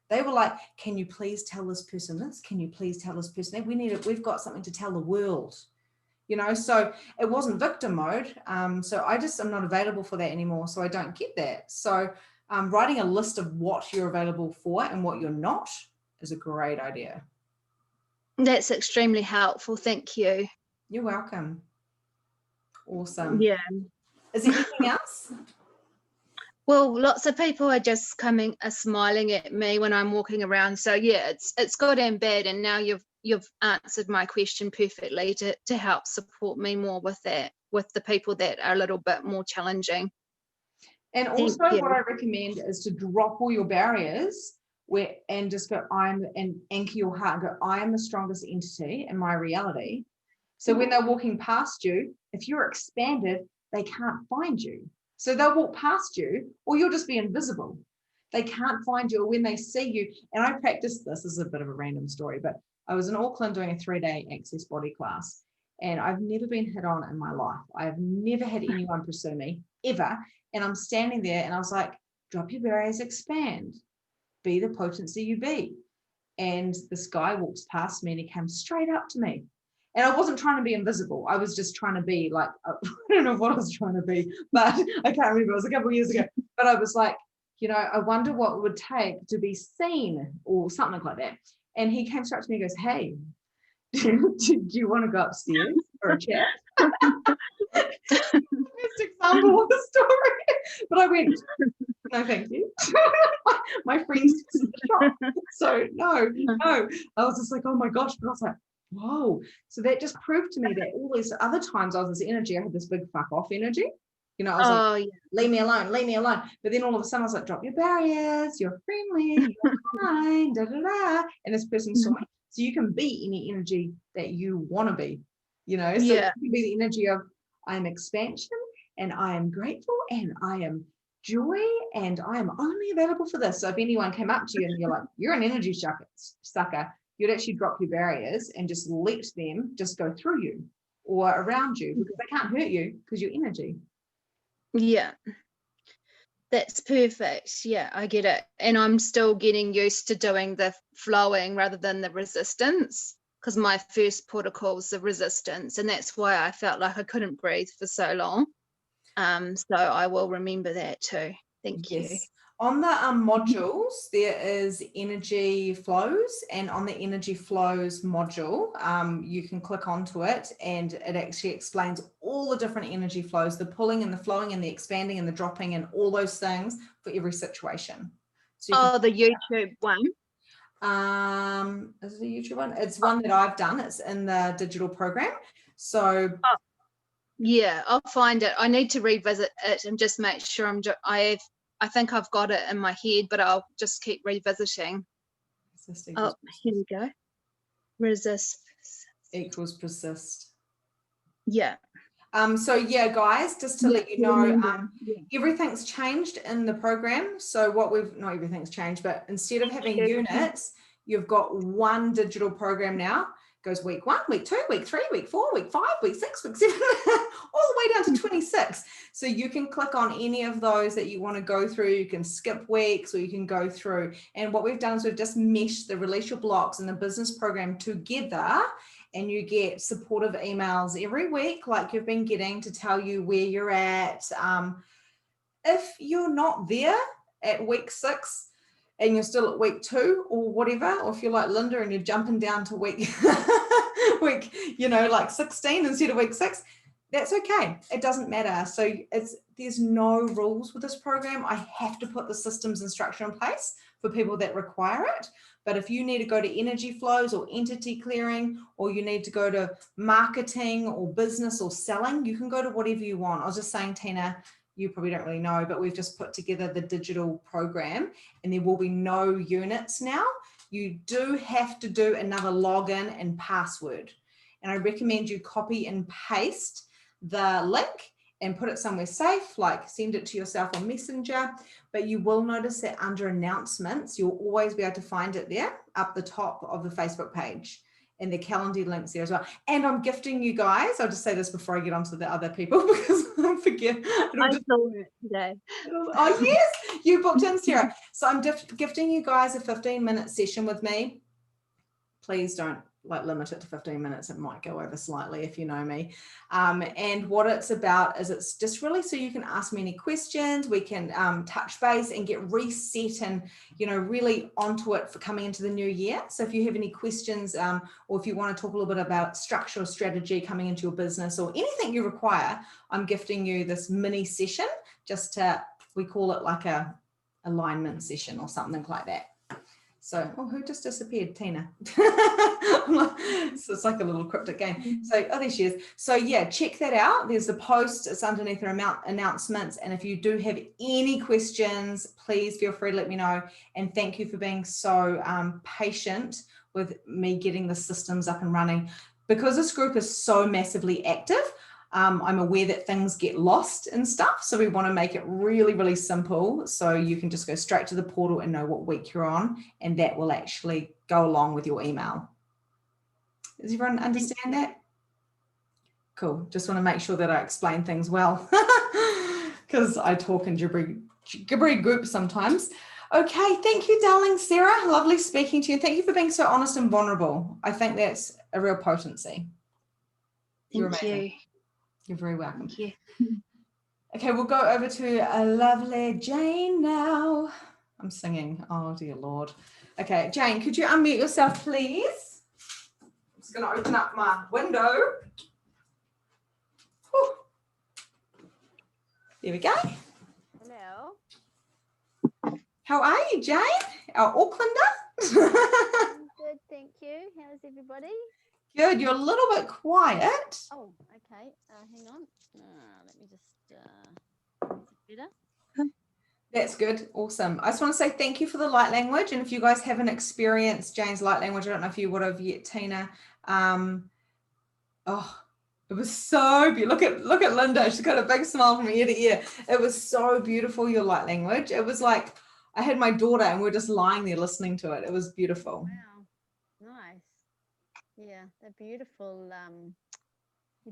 They were like, can you please tell this person this? Can you please tell this person that? We've got something to tell the world, you know? So it wasn't victim mode. So I'm not available for that anymore. So I don't get that. So writing a list of what you're available for and what you're not is a great idea. That's extremely helpful. Thank you. You're welcome. Awesome. Yeah. Is there anything else? Well, lots of people are just smiling at me when I'm walking around. So yeah, it's good and bad. And now you've answered my question perfectly to help support me more with that, with the people that are a little bit more challenging. And also what I recommend is to drop all your barriers and just go, and anchor your heart and go, I am the strongest entity in my reality. So when they're walking past you, if you're expanded, they can't find you. So they'll walk past you, or you'll just be invisible. They can't find you. Or when they see you, and I practiced this is a bit of a random story, but I was in Auckland doing a 3-day access body class, and I've never been hit on in my life. I've never had anyone pursue me, ever. And I'm standing there and I was like, drop your barriers, expand, be the potency you be. And this guy walks past me and he came straight up to me. And I wasn't trying to be invisible. I was just trying to be like, I don't know what I was trying to be, but I can't remember. It was a couple of years ago. But I was like, I wonder what it would take to be seen or something like that. And he came straight to me and goes, hey, do you want to go upstairs for a chat? Best example of the story. But I went, no, thank you. My friends shocked. So no. I was just like, oh my gosh. But I was like, whoa. So that just proved to me that all these other times I was this energy, I had this big fuck off energy. I was like, leave me alone, leave me alone. But then all of a sudden I was like, drop your barriers, you're friendly, you're kind, da da da. And this person saw me. So you can be any energy that you want to be, so you can be the energy of I am expansion and I am grateful and I am joy and I am only available for this. So if anyone came up to you and you're like, you're an energy sucker, you'd actually drop your barriers and just let them just go through you or around you, because they can't hurt you because you're energy. Yeah. That's perfect. Yeah, I get it. And I'm still getting used to doing the flowing rather than the resistance, because my first protocol was the resistance. And that's why I felt like I couldn't breathe for so long. So I will remember that too. Thank you. On the modules, there is energy flows, and on the energy flows module, you can click onto it and it actually explains all the different energy flows, the pulling and the flowing and the expanding and the dropping and all those things for every situation. So the YouTube one. Is it a YouTube one? It's one that I've done. It's in the digital program. So yeah, I'll find it. I need to revisit it and just make sure I think I've got it in my head, but I'll just keep revisiting. Oh, here we go. Resist equals persist. Yeah. So yeah, guys, just to let you know, everything's changed in the program. So not everything's changed, but instead of having units, you've got one digital program now. Goes week 1, week 2, week 3, week 4, week 5, week 6, week 7, all the way down to 26. So you can click on any of those that you want to go through. You can skip weeks or you can go through. And what we've done is we've just meshed the Release Your Blocks and the business program together, and you get supportive emails every week like you've been getting to tell you where you're at. If you're not there at week 6, and you're still at week 2 or whatever, or if you're like Linda and you're jumping down to week, like 16 instead of week 6, that's okay. It doesn't matter. So there's no rules with this program. I have to put the systems and structure in place for people that require it. But if you need to go to energy flows or entity clearing, or you need to go to marketing or business or selling, you can go to whatever you want. I was just saying, Tina, you probably don't really know, but we've just put together the digital program and there will be no units now. You do have to do another login and password. And I recommend you copy and paste the link and put it somewhere safe, like send it to yourself on Messenger. But you will notice that under announcements, you'll always be able to find it there up the top of the Facebook page. And the calendar links there as well. And I'm gifting you guys, I'll just say this before I get on to the other people because I forget. I saw it today. Oh yes, you booked in, Sarah. So I'm gifting you guys a 15-minute session with me. Please don't limit it to 15 minutes. It might go over slightly if you know me. And what it's about is it's just really so you can ask me any questions. We can touch base and get reset and, really onto it for coming into the new year. So if you have any questions or if you want to talk a little bit about structure or strategy coming into your business or anything you require, I'm gifting you this mini session just to we call it like a alignment session or something like that. So, oh, who just disappeared? Tina. So it's like a little cryptic game. So, oh, there she is. So yeah, check that out. There's the post. It's underneath the announcements. And if you do have any questions, please feel free to let me know. And thank you for being so patient with me getting the systems up and running. Because this group is so massively active, I'm aware that things get lost and stuff. So we want to make it really, really simple. So you can just go straight to the portal and know what week you're on. And that will actually go along with your email. Does everyone understand that? Cool. Just want to make sure that I explain things well because I talk in gibbery groups sometimes. Okay. Thank you, darling Sarah. Lovely speaking to you. Thank you for being so honest and vulnerable. I think that's a real potency. You're amazing. You're very welcome. Thank you. Okay, we'll go over to a lovely Jane now. I'm singing. Oh, dear Lord. Okay, Jane, could you unmute yourself, please? I'm just going to open up my window. Whew. There we go. Hello. How are you, Jane? Our Aucklander? I'm good, thank you. How's everybody? Good. You're a little bit quiet. Oh, okay. Hang on. Let me just. Is it better? That's good. Awesome. I just want to say thank you for the light language. And if you guys haven't experienced Jane's light language, I don't know if you would have yet, Tina. Oh, it was so beautiful. Look at Linda. She's got a big smile from ear to ear. It was so beautiful, your light language. It was like I had my daughter and we're just lying there listening to it. It was beautiful. Wow. Nice. Yeah, they're beautiful.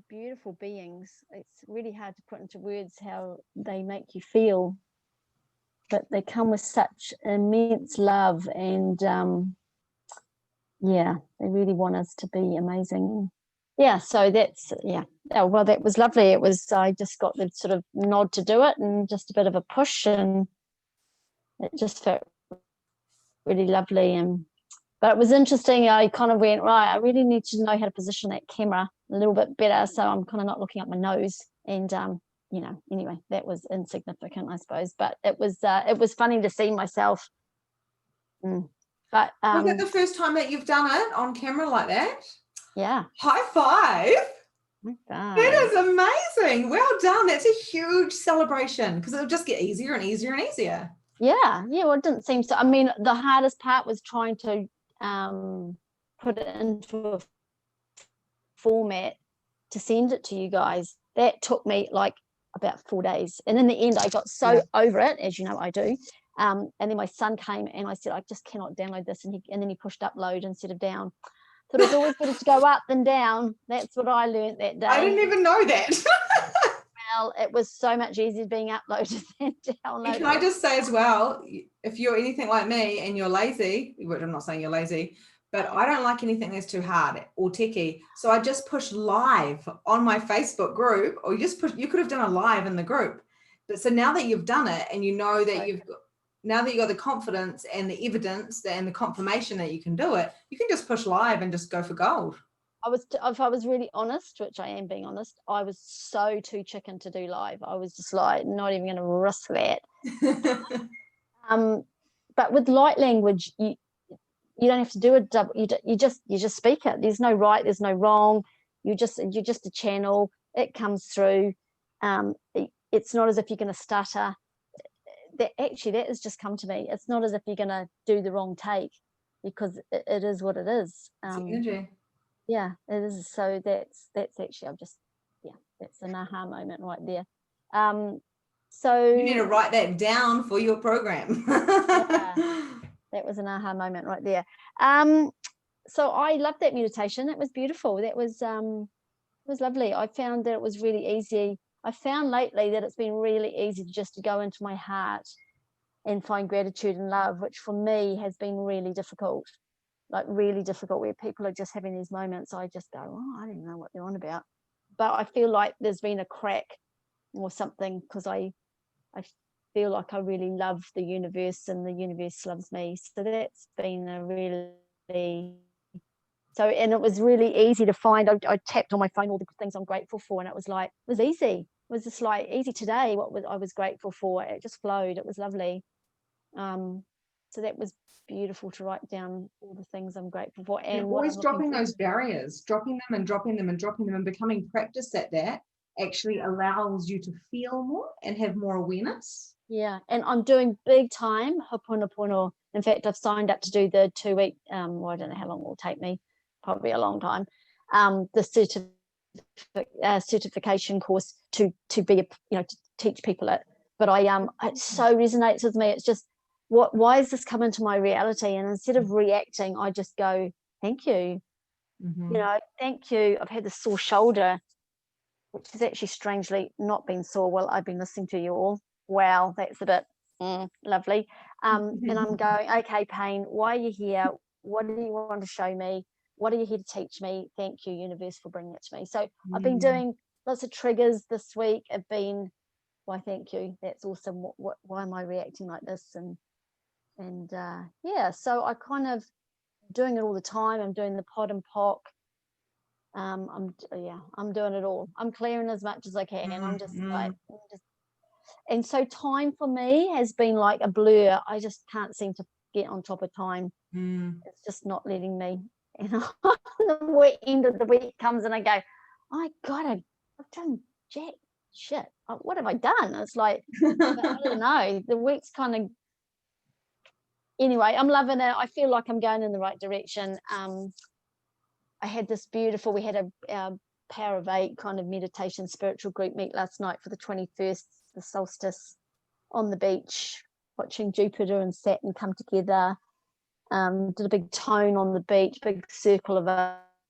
Beautiful beings. It's really hard to put into words how they make you feel, but they come with such immense love, and yeah, they really want us to be amazing. Yeah, so that's oh, well, that was lovely. I just got the sort of nod to do it and just a bit of a push, and it just felt really lovely. But it was interesting. I kind of went, right, I really need to know how to position that camera a little bit better, so I'm kind of not looking up my nose. And you know, anyway, that was insignificant, I suppose. But it was funny to see myself. But was it the first time that you've done it on camera like that? Yeah. High five. That is amazing. Well done. That's a huge celebration because it'll just get easier and easier and easier. Yeah. Well, it didn't seem so. I mean, the hardest part was trying to put it into a format to send it to you guys. That took me like about 4 days, and in the end I got so over it, as you know I do, and then my son came and I said I just cannot download this, and then he pushed upload instead of down. So it's always better to go up than down. That's what I learned that day. I didn't even know that. Well, it was so much easier being uploaded than downloaded. And can I just say as well, if you're anything like me and you're lazy, which I'm not saying you're lazy, but I don't like anything that's too hard or techie. So I just push live on my Facebook group, or you could have done a live in the group. But so now that you've done it and you know that now that you got the confidence and the evidence and the confirmation that you can do it, you can just push live and just go for gold. If I was really honest, which I am being honest, I was so too chicken to do live. I was just like, not even going to risk that. But with light language, you don't have to do a double. You just speak it. There's no right. There's no wrong. You're just a channel. It comes through. It's not as if you're going to stutter. That has just come to me. It's not as if you're going to do the wrong take, because it is what it is. Energy. Yeah, it is. So that's actually that's an aha moment right there. So you need to write that down for your program. That was an aha moment right there. So I loved that meditation. It was beautiful. That was lovely. I found that it was really easy. I found lately that it's been really easy to go into my heart and find gratitude and love, which for me has been really difficult, where people are just having these moments. I just go, oh, I don't even know what they're on about. But I feel like there's been a crack or something, because I feel like I really love the universe and the universe loves me. So that's been and it was really easy to find. I tapped on my phone all the things I'm grateful for, and it was easy. was just like easy today. I was grateful for, it just flowed. It was lovely. So that was beautiful to write down all the things I'm grateful for. And always dropping those barriers, dropping them and dropping them and dropping them, and becoming practice at that actually allows you to feel more and have more awareness. Yeah, and I'm doing big time Ho'oponopono. In fact, I've signed up to do the 2-week, well, I don't know how long it will take me, probably a long time, the certification course to be, to teach people it. But it so resonates with me. It's just, why is this coming to my reality? And instead of reacting, I just go, thank you. Thank you. I've had this sore shoulder, which is actually strangely not been sore while I've been listening to you all. Wow, that's a bit lovely. And I'm going, okay, pain, why are you here? What do you want to show me? What are you here to teach me? Thank you, universe, for bringing it to me. So I've been doing lots of triggers this week. Have been, why, thank you. That's awesome. Why am I reacting like this? And yeah, so I kind of doing it all the time. I'm doing the pod and POC. I'm doing it all. I'm clearing as much as I can. And I'm just and so time for me has been like a blur. I just can't seem to get on top of time. It's just not letting me. The end of the week comes and I go, oh my God, I've done jack shit. What have I done? It's like, I don't know. The week's kind of, anyway, I'm loving it. I feel like I'm going in the right direction. I had this beautiful, we had a Power of 8 kind of meditation spiritual group meet last night for the 21st, the solstice, on the beach, watching Jupiter and Saturn come together. Did a big tone on the beach, big circle of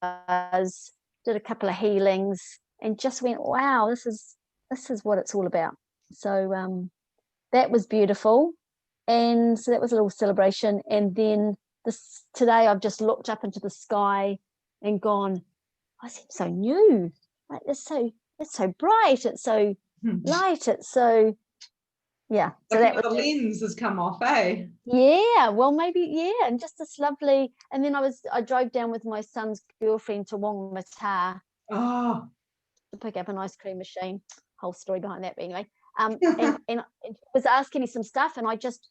us, did a couple of healings, and just went, wow, this is what it's all about. So that was beautiful. And so that was a little celebration. And then today I've just looked up into the sky and gone, I seem so new. Like it's so bright. It's so light. It's so, yeah. So that the lens has come off, eh? Yeah. Well, maybe, yeah. And just this lovely. And then I drove down with my son's girlfriend to Wangmata to pick up an ice cream machine. Whole story behind that, but anyway. And was asking me some stuff, and I just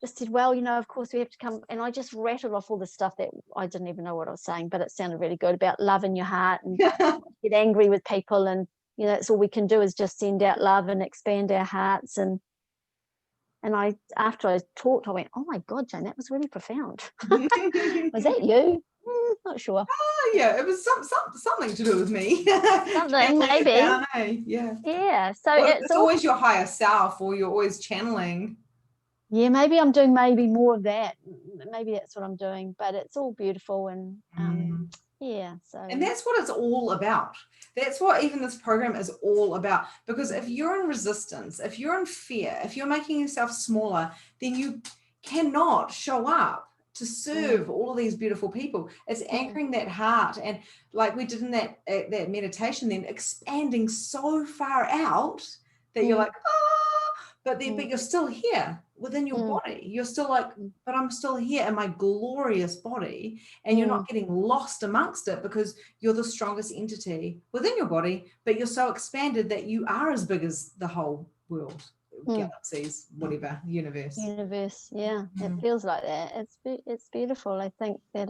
said, well, of course we have to come, and I just rattled off all the stuff that I didn't even know what I was saying, but it sounded really good about love in your heart and get angry with people, and that's all we can do is just send out love and expand our hearts. And after I talked, I went, oh my God, Jane, that was really profound. Was that you? Not sure. Oh yeah, it was something to do with me. Something maybe. Down, eh? Yeah. So it's always your higher self, or you're always channeling. Yeah, maybe I'm doing more of that. Maybe that's what I'm doing, but it's all beautiful and yeah. So, and that's what it's all about. That's what even this program is all about. Because if you're in resistance, if you're in fear, if you're making yourself smaller, then you cannot show up to serve all of these beautiful people. It's anchoring that heart, and like we did in that meditation, then expanding so far out that you're like, but you're still here within your body. You're still like, but I'm still here in my glorious body, and you're not getting lost amongst it because you're the strongest entity within your body, but you're so expanded that you are as big as the whole world, galaxies, whatever, universe. Yeah, it feels like that. It's beautiful. I think that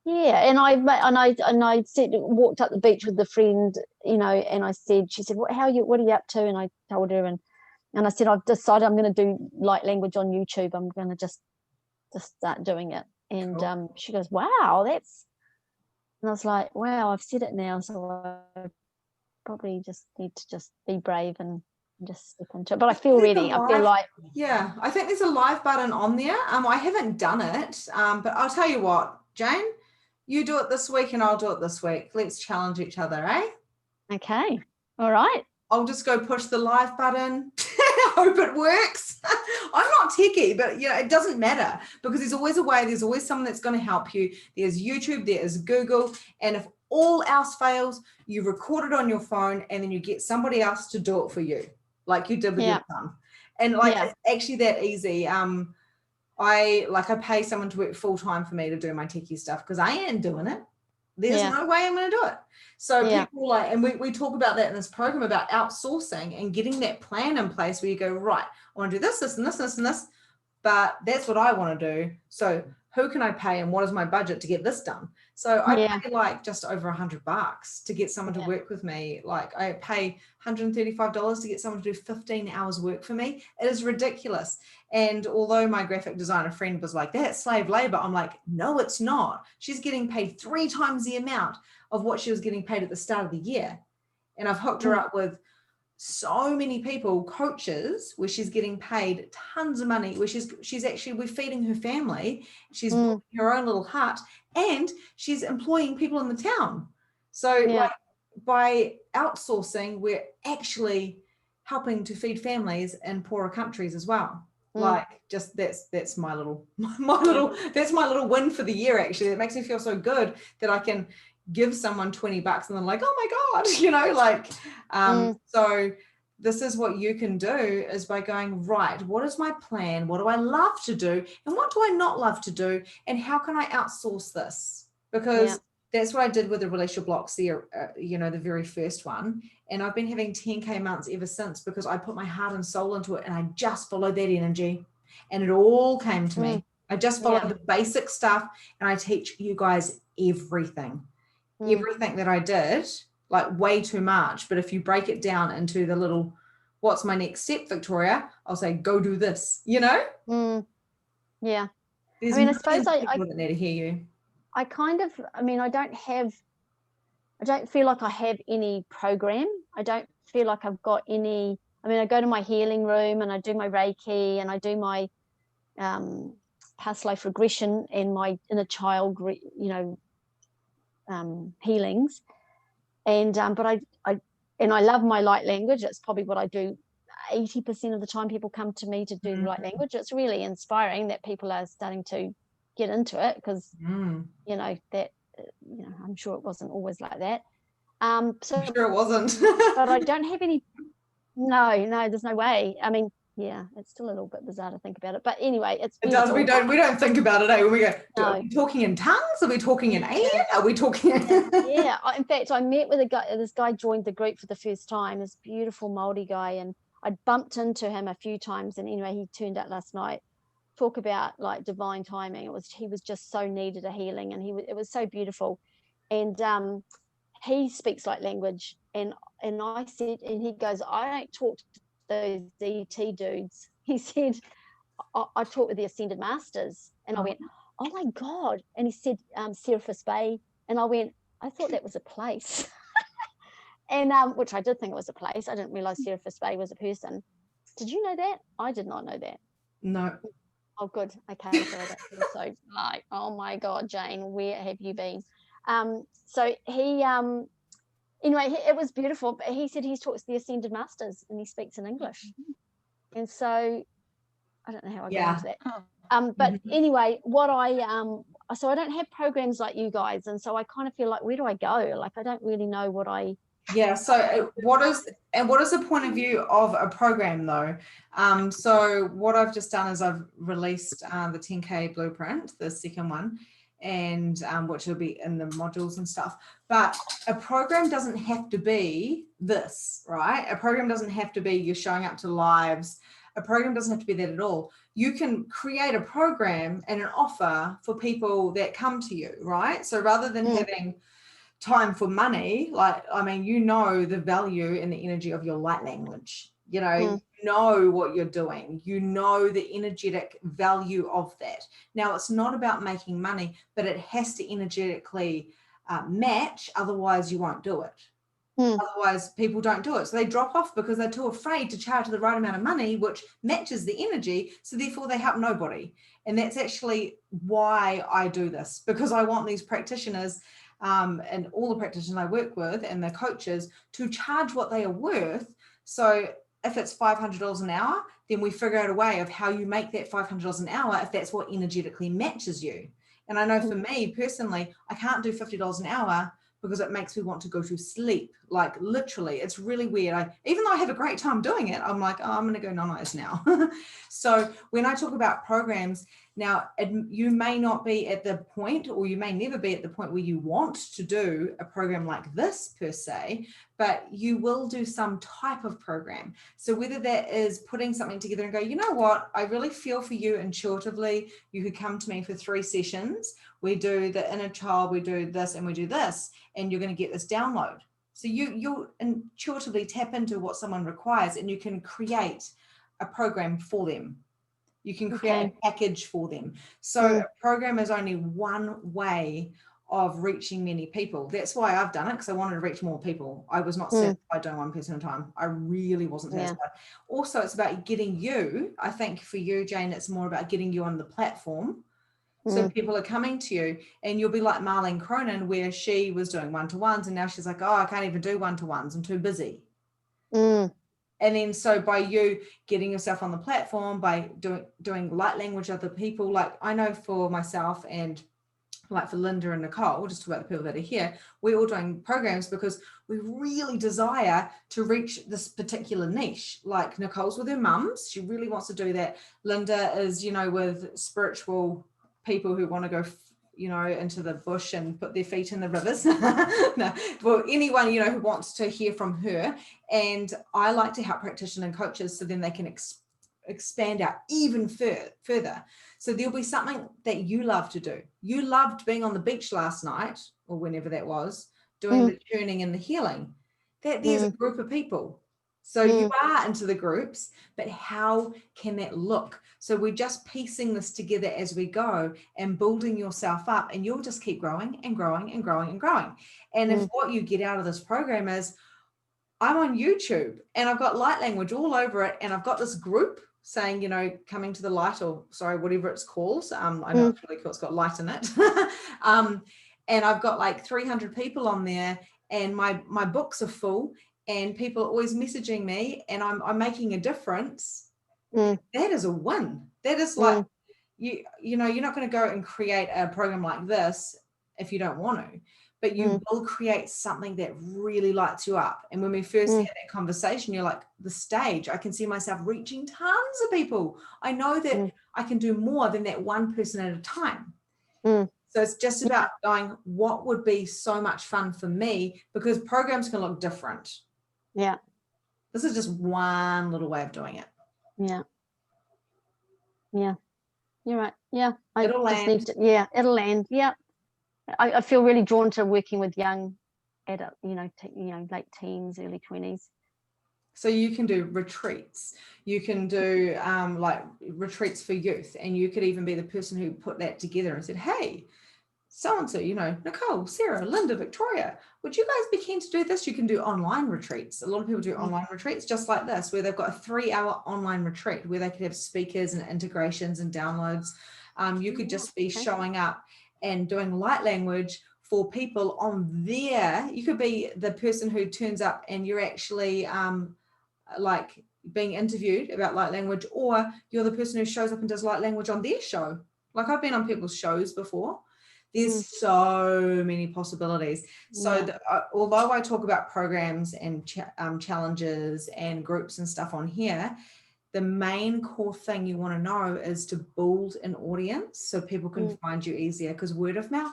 yeah, and I said, walked up the beach with a friend, and I said, she said, what are you up to? And I told her, and I said, I've decided I'm going to do light language on YouTube. I'm going to just start doing it. And cool. She goes, wow, and I was like, wow, I've said it now, so I probably just need to just be brave and just step into it. But I feel ready. I feel like, yeah, I think there's a live button on there. I haven't done it, but I'll tell you what, Jane, you do it this week and I'll do it this week. Let's challenge each other, eh? Okay. All right. I'll just go push the live button. I hope it works. I'm not techie, but it doesn't matter, because there's always a way. There's always someone that's going to help you. There's YouTube, there is Google. And if all else fails, you record it on your phone and then you get somebody else to do it for you, like you did with your son. And it's actually that easy. I pay someone to work full time for me to do my techie stuff because I ain't doing it. There's Yeah. no way I'm going to do it. So Yeah. people like, and we talk about that in this program about outsourcing and getting that plan in place where you go, right, I want to do this, this, and this, this, and this, but that's what I want to do. So who can I pay and what is my budget to get this done? So I pay like just over $100 to get someone to work with me. Like I pay $135 to get someone to do 15 hours work for me. It is ridiculous. And although my graphic designer friend was like, that's slave labor, I'm like, no, it's not. She's getting paid 3 times the amount of what she was getting paid at the start of the year. And I've hooked her up with so many people, coaches, where she's getting paid tons of money, where she's actually, we're feeding her family, she's building her own little hut, and she's employing people in the town. So like by outsourcing, we're actually helping to feed families in poorer countries as well. Like just that's my little that's my little win for the year. Actually, it makes me feel so good that I can give someone $20 and they're like, oh my God, you know, like, so this is what you can do is by going, right, what is my plan? What do I love to do? And what do I not love to do? And how can I outsource this? Because that's what I did with the relationship blocks there, you know, the very first one. And I've been having 10K months ever since because I put my heart and soul into it and I just followed that energy and it all came to me. I just followed the basic stuff and I teach you guys everything that I did, like way too much. But if you break it down into the little, what's my next step, Victoria? I'll say, go do this, you know? Yeah. There's I mean, I suppose people that need to hear you. I don't feel like I have any program. I don't feel like I've got any, I mean, I go to my healing room and I do my Reiki and I do my past life regression and my inner child, healings. And, but I love my light language. It's probably what I do 80% of the time. People come to me to do light language. It's really inspiring that people are starting to get into it because, you know, that, you know, I'm sure it wasn't always like that. So I'm sure it wasn't. but I don't have any, no, there's no way. I mean, yeah, it's still a little bit bizarre to think about it. But anyway, it does. We don't think about it, eh? When we go, are we talking in tongues? Are we talking in alien? Are we talking in In fact, I met with a guy, this guy joined the group for the first time, this beautiful Māori guy, and I bumped into him a few times, and anyway, he turned up last night. Talk about like divine timing. He was just so needed a healing, and it was so beautiful. And he speaks light language, and I said, and he goes, I don't talk to those DT dudes. He said, I talk with the Ascended Masters. And I went, oh my God. And he said, Serapis Bay. And I went, I thought that was a place. And which I did think it was a place. I didn't realize Serapis Bay was a person. Did you know that? I did not know that. No. Oh, good. Okay. So like, oh my God, Jane, where have you been? So he, anyway, it was beautiful. But he said he talks to the Ascended Masters and he speaks in English. And so I don't know how I got into that. But anyway, so I don't have programs like you guys. And so I kind of feel like, where do I go? Like, I don't really know what I... Yeah. So what is the point of view of a program though? So what I've just done is I've released the 10K blueprint, the second one, and which will be in the modules and stuff. But a program doesn't have to be this, right? A program doesn't have to be you're showing up to lives. A program doesn't have to be that at all. You can create a program and an offer for people that come to you, right? So rather than having time for money, like, I mean, you know the value and the energy of your light language. You know, you know what you're doing. You know the energetic value of that. Now, it's not about making money, but it has to energetically match. Otherwise, you won't do it. Otherwise, people don't do it. So they drop off because they're too afraid to charge the right amount of money, which matches the energy. So therefore, they help nobody. And that's actually why I do this, because I want these practitioners and all the practitioners I work with and the coaches to charge what they are worth. So if it's $500 an hour, then we figure out a way of how you make that $500 an hour if that's what energetically matches you. And I know for me personally, I can't do $50 an hour because it makes me want to go to sleep. Like literally, it's really weird. Even though I have a great time doing it, I'm like, oh, I'm going to go non-eyes now. So when I talk about programs, Now, you may not be at the point, or you may never be at the point where you want to do a program like this per se, but you will do some type of program. So whether that is putting something together and go, you know what, I really feel for you intuitively, you could come to me for 3 sessions. We do the inner child, we do this, and we do this, and you're going to get this download. So you'll intuitively tap into what someone requires, and you can create a program for them. You can create a package for them. So a program is only one way of reaching many people. That's why I've done it, because I wanted to reach more people. I was not satisfied doing one person at a time. I really wasn't satisfied. Also, it's about getting you. I think for you, Jane, it's more about getting you on the platform. So people are coming to you, and you'll be like Marlene Cronin, where she was doing one-to-ones, and now she's like, oh, I can't even do one-to-ones. I'm too busy. And then so by you getting yourself on the platform, by doing light language with other people, like I know for myself and like for Linda and Nicole, we'll just talk about the people that are here, we're all doing programs because we really desire to reach this particular niche. Like Nicole's with her mums, she really wants to do that. Linda is, you know, with spiritual people who want to go, you know, into the bush and put their feet in the rivers. No, well, anyone, you know, who wants to hear from her. And I like to help practitioners and coaches so then they can expand out even further. So there'll be something that you love to do. You loved being on the beach last night, or whenever that was, doing the tuning and the healing. That there's a group of people. So you are into the groups, but how can that look? So we're just piecing this together as we go and building yourself up, and you'll just keep growing and growing and growing and growing. And if what you get out of this program is, I'm on YouTube and I've got light language all over it, and I've got this group saying, you know, coming to the light, or sorry, whatever it's called. I know it's really cool. It's got light in it. And I've got like 300 people on there, and my books are full, and people are always messaging me, and I'm making a difference. That is a win. That is like, you know, you're not going to go and create a program like this if you don't want to, but you will create something that really lights you up. And when we first had that conversation, you're like, the stage, I can see myself reaching tons of people. I know that I can do more than that one person at a time. So it's just about going, what would be so much fun for me? Because programs can look different. Yeah. This is just one little way of doing it. Yeah. Yeah. You're right. Yeah. It'll land. It'll land. Yeah. I feel really drawn to working with young adult, you know, late teens, early 20s. So you can do retreats. You can do like retreats for youth, and you could even be the person who put that together and said, hey, so-and-so, you know, Nicole, Sarah, Linda, Victoria, would you guys be keen to do this? You can do online retreats. A lot of people do online retreats just like this, where they've got a 3-hour online retreat where they could have speakers and integrations and downloads. You could just be showing up and doing light language for people on there. You could be the person who turns up and you're actually like being interviewed about light language, or you're the person who shows up and does light language on their show. Like I've been on people's shows before. There's so many possibilities. So although I talk about programs and challenges and groups and stuff on here, the main core thing you want to know is to build an audience so people can find you easier, because word of mouth.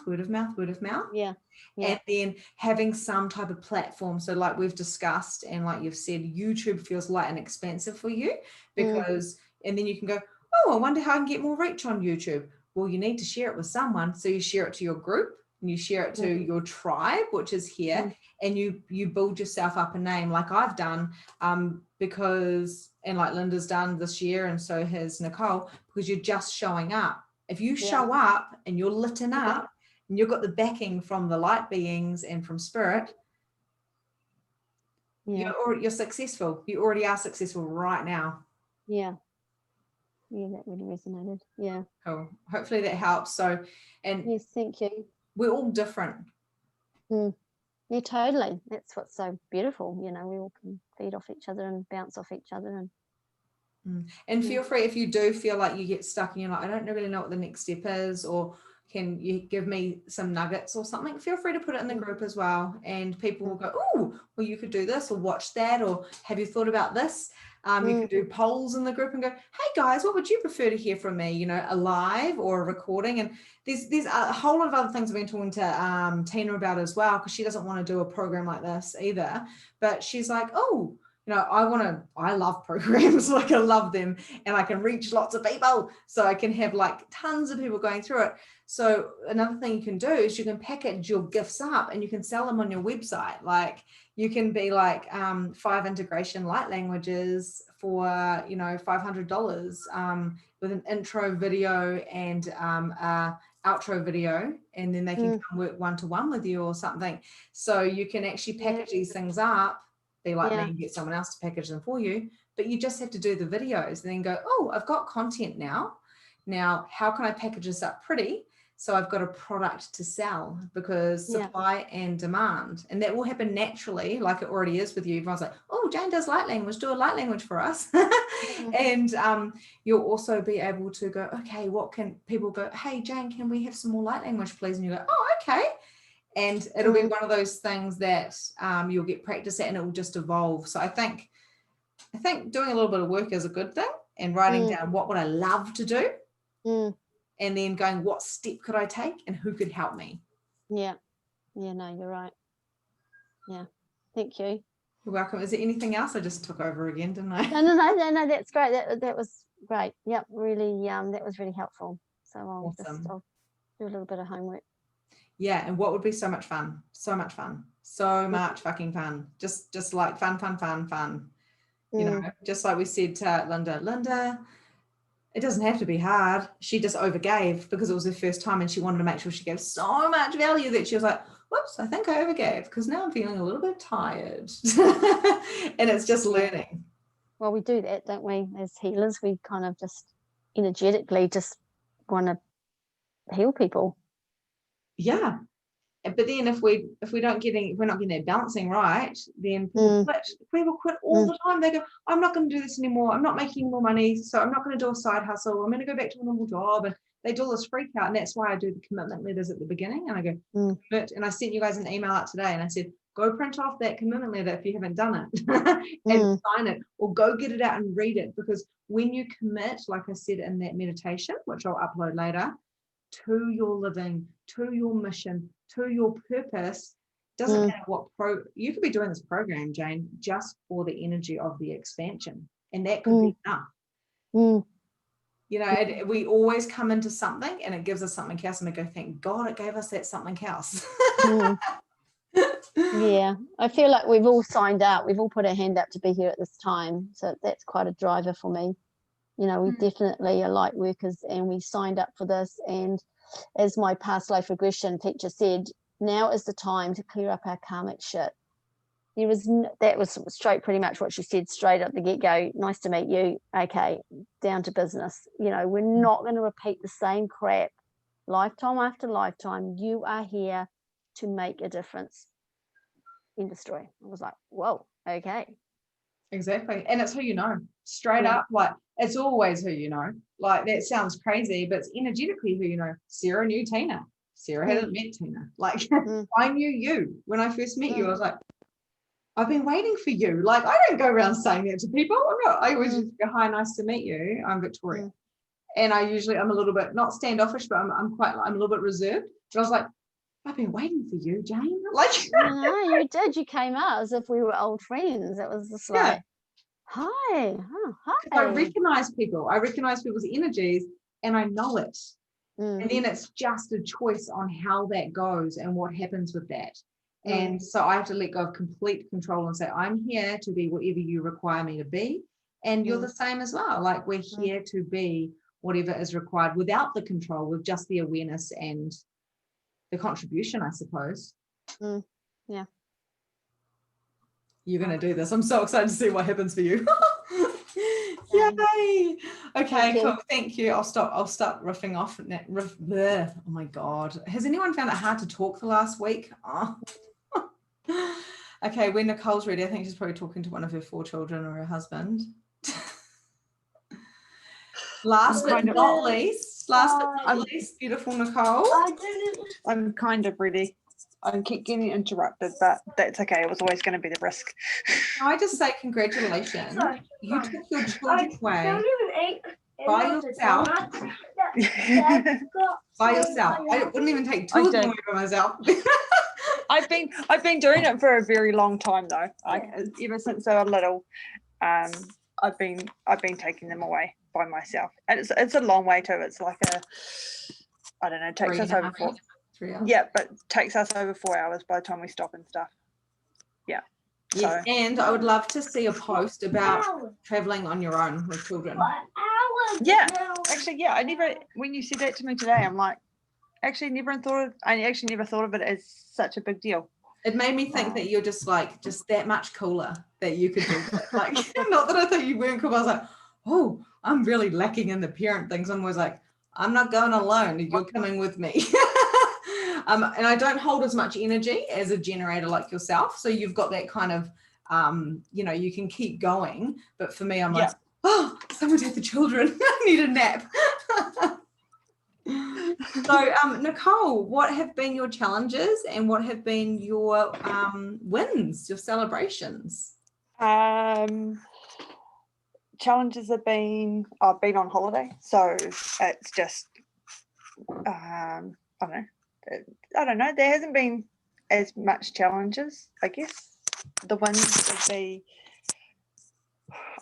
Yeah. And then having some type of platform. So like we've discussed, and like you've said, YouTube feels light and expensive for you because, and then you can go, oh, I wonder how I can get more reach on YouTube. Well, you need to share it with someone. So you share it to your group, and you share it to your tribe, which is here, and you build yourself up a name like I've done, because, and like Linda's done this year, and so has Nicole, because you're just showing up. If you show up and you're lit up and you've got the backing from the light beings and from spirit, you're successful. You already are successful right now. Yeah, that really resonated. Yeah. Cool. Hopefully that helps. So, and yes, thank you. We're all different. Yeah, totally. That's what's so beautiful. You know, we all can feed off each other and bounce off each other. And feel free, if you do feel like you get stuck and you're like, I don't really know what the next step is, or can you give me some nuggets or something, feel free to put it in the group as well. And people will go, oh, well, you could do this or watch that, or have you thought about this? You can do polls in the group and go, hey guys, what would you prefer to hear from me? You know, a live or a recording. And there's a whole lot of other things I've been talking to Tina about as well, because she doesn't want to do a program like this either. But she's like, oh, you know, I love programs, like I love them, and I can reach lots of people. So I can have like tons of people going through it. So another thing you can do is you can package your gifts up and you can sell them on your website. Like you can be like 5 integration light languages for, you know, $500 with an intro video and a outro video, and then they can come work one-to-one with you or something. So you can actually package these things up, be like me and get someone else to package them for you, but you just have to do the videos and then go, oh, I've got content now. Now, how can I package this up pretty? So I've got a product to sell, because supply and demand, and that will happen naturally, like it already is with you. Everyone's like, oh, Jane does light language, do a light language for us. And you'll also be able to go, okay, what can people go, hey, Jane, can we have some more light language, please? And you go, oh, okay. And it'll be one of those things that you'll get practice at, and it will just evolve. So I think doing a little bit of work is a good thing, and writing down what would I love to do, and then going, what step could I take and who could help me? Yeah, no, you're right. Yeah, thank you. You're welcome. Is there anything else? I just took over again, didn't I? No, that's great. That was great. Yep, really, that was really helpful. So I'll do a little bit of homework. Yeah, and what would be so much fun? So much fun. So much fucking fun. Just like fun. You know, just like we said to Linda, it doesn't have to be hard. She just overgave because it was her first time, and she wanted to make sure she gave so much value that she was like, whoops, I think I overgave because now I'm feeling a little bit tired. And it's just learning. Well, we do that, don't we? As healers, we kind of just energetically just want to heal people. Yeah. But then if we're not getting that balancing right, then people quit all the time. They go, I'm not going to do this anymore. I'm not making more money, so I'm not going to do a side hustle. I'm going to go back to a normal job. And they do all this freak out. And that's why I do the commitment letters at the beginning. And I go, commit. And I sent you guys an email out today, and I said, go print off that commitment letter if you haven't done it and sign it, or go get it out and read it. Because when you commit, like I said in that meditation, which I'll upload later, to your living, to your mission, to your purpose, doesn't matter what you could be doing this program, Jane, just for the energy of the expansion, and that could be enough. You know, we always come into something and it gives us something else, and we go, thank God it gave us that something else. Yeah, I feel like we've all signed up, we've all put our hand up to be here at this time, so that's quite a driver for me. You know, we definitely are light workers, and we signed up for this. And as my past life regression teacher said, now is the time to clear up our karmic shit. That was straight, pretty much what she said straight at the get-go. Nice to meet you. Okay, down to business. You know, we're not going to repeat the same crap lifetime after lifetime. You are here to make a difference. End of story. I was like, whoa, okay. Exactly. And it's who you know, straight up. Like, it's always who you know. Like, that sounds crazy, but it's energetically who you know. Sarah knew Tina. Sarah hadn't met Tina. Like, I knew you when I first met you. I was like, I've been waiting for you. Like, I don't go around saying that to people. I always just go, hi, nice to meet you. I'm Victoria. And I'm a little bit, not standoffish, but I'm a little bit reserved. But I was like, I've been waiting for you, Jane. Like, no, you did. You came out as if we were old friends. It was just like, hi. Oh, hi. I recognize people. I recognize people's energies, and I know it. And then it's just a choice on how that goes and what happens with that. And so I have to let go of complete control and say, I'm here to be whatever you require me to be. And you're the same as well. Like, we're here to be whatever is required without the control, with just the awareness and the contribution, I suppose. Yeah. You're going to do this. I'm so excited to see what happens for you. Yay. Okay, cool. Thank you. I'll stop riffing off. Oh my God. Has anyone found it hard to talk the last week? Oh. Okay, when Nicole's ready, I think she's probably talking to one of her 4 children or her husband. Last but not least, beautiful Nicole. I'm kind of ready. I keep getting interrupted, but that's okay. It was always going to be the risk. Can I just say congratulations. You took your children away by yourself. By yourself. I wouldn't even take two of them away by myself. I've been doing it for a very long time though. Ever since they were little, I've been taking them away by myself, and it's a long way too. It's like I don't know, it takes us over 3 hours. Yeah, but takes us over 4 hours by the time we stop and stuff. Yeah. Yes, So. and I would love to see a post about traveling on your own with children. Yeah, actually, yeah. I never, when you said that to me today, I'm like, I actually never thought of it as such a big deal. It made me think that you're just that much cooler that you could do that. Like, not that I thought you weren't cool, but I was like, oh, I'm really lacking in the parent things. I'm always like, I'm not going alone. You're coming with me. And I don't hold as much energy as a generator like yourself. So you've got that kind of, you can keep going. But for me, I'm like, oh, someone take the children. I need a nap. So, Nicole, what have been your challenges and what have been your wins, your celebrations? Challenges have been, I've been on holiday, so it's just, I don't know. There hasn't been as much challenges, I guess. The wins would be,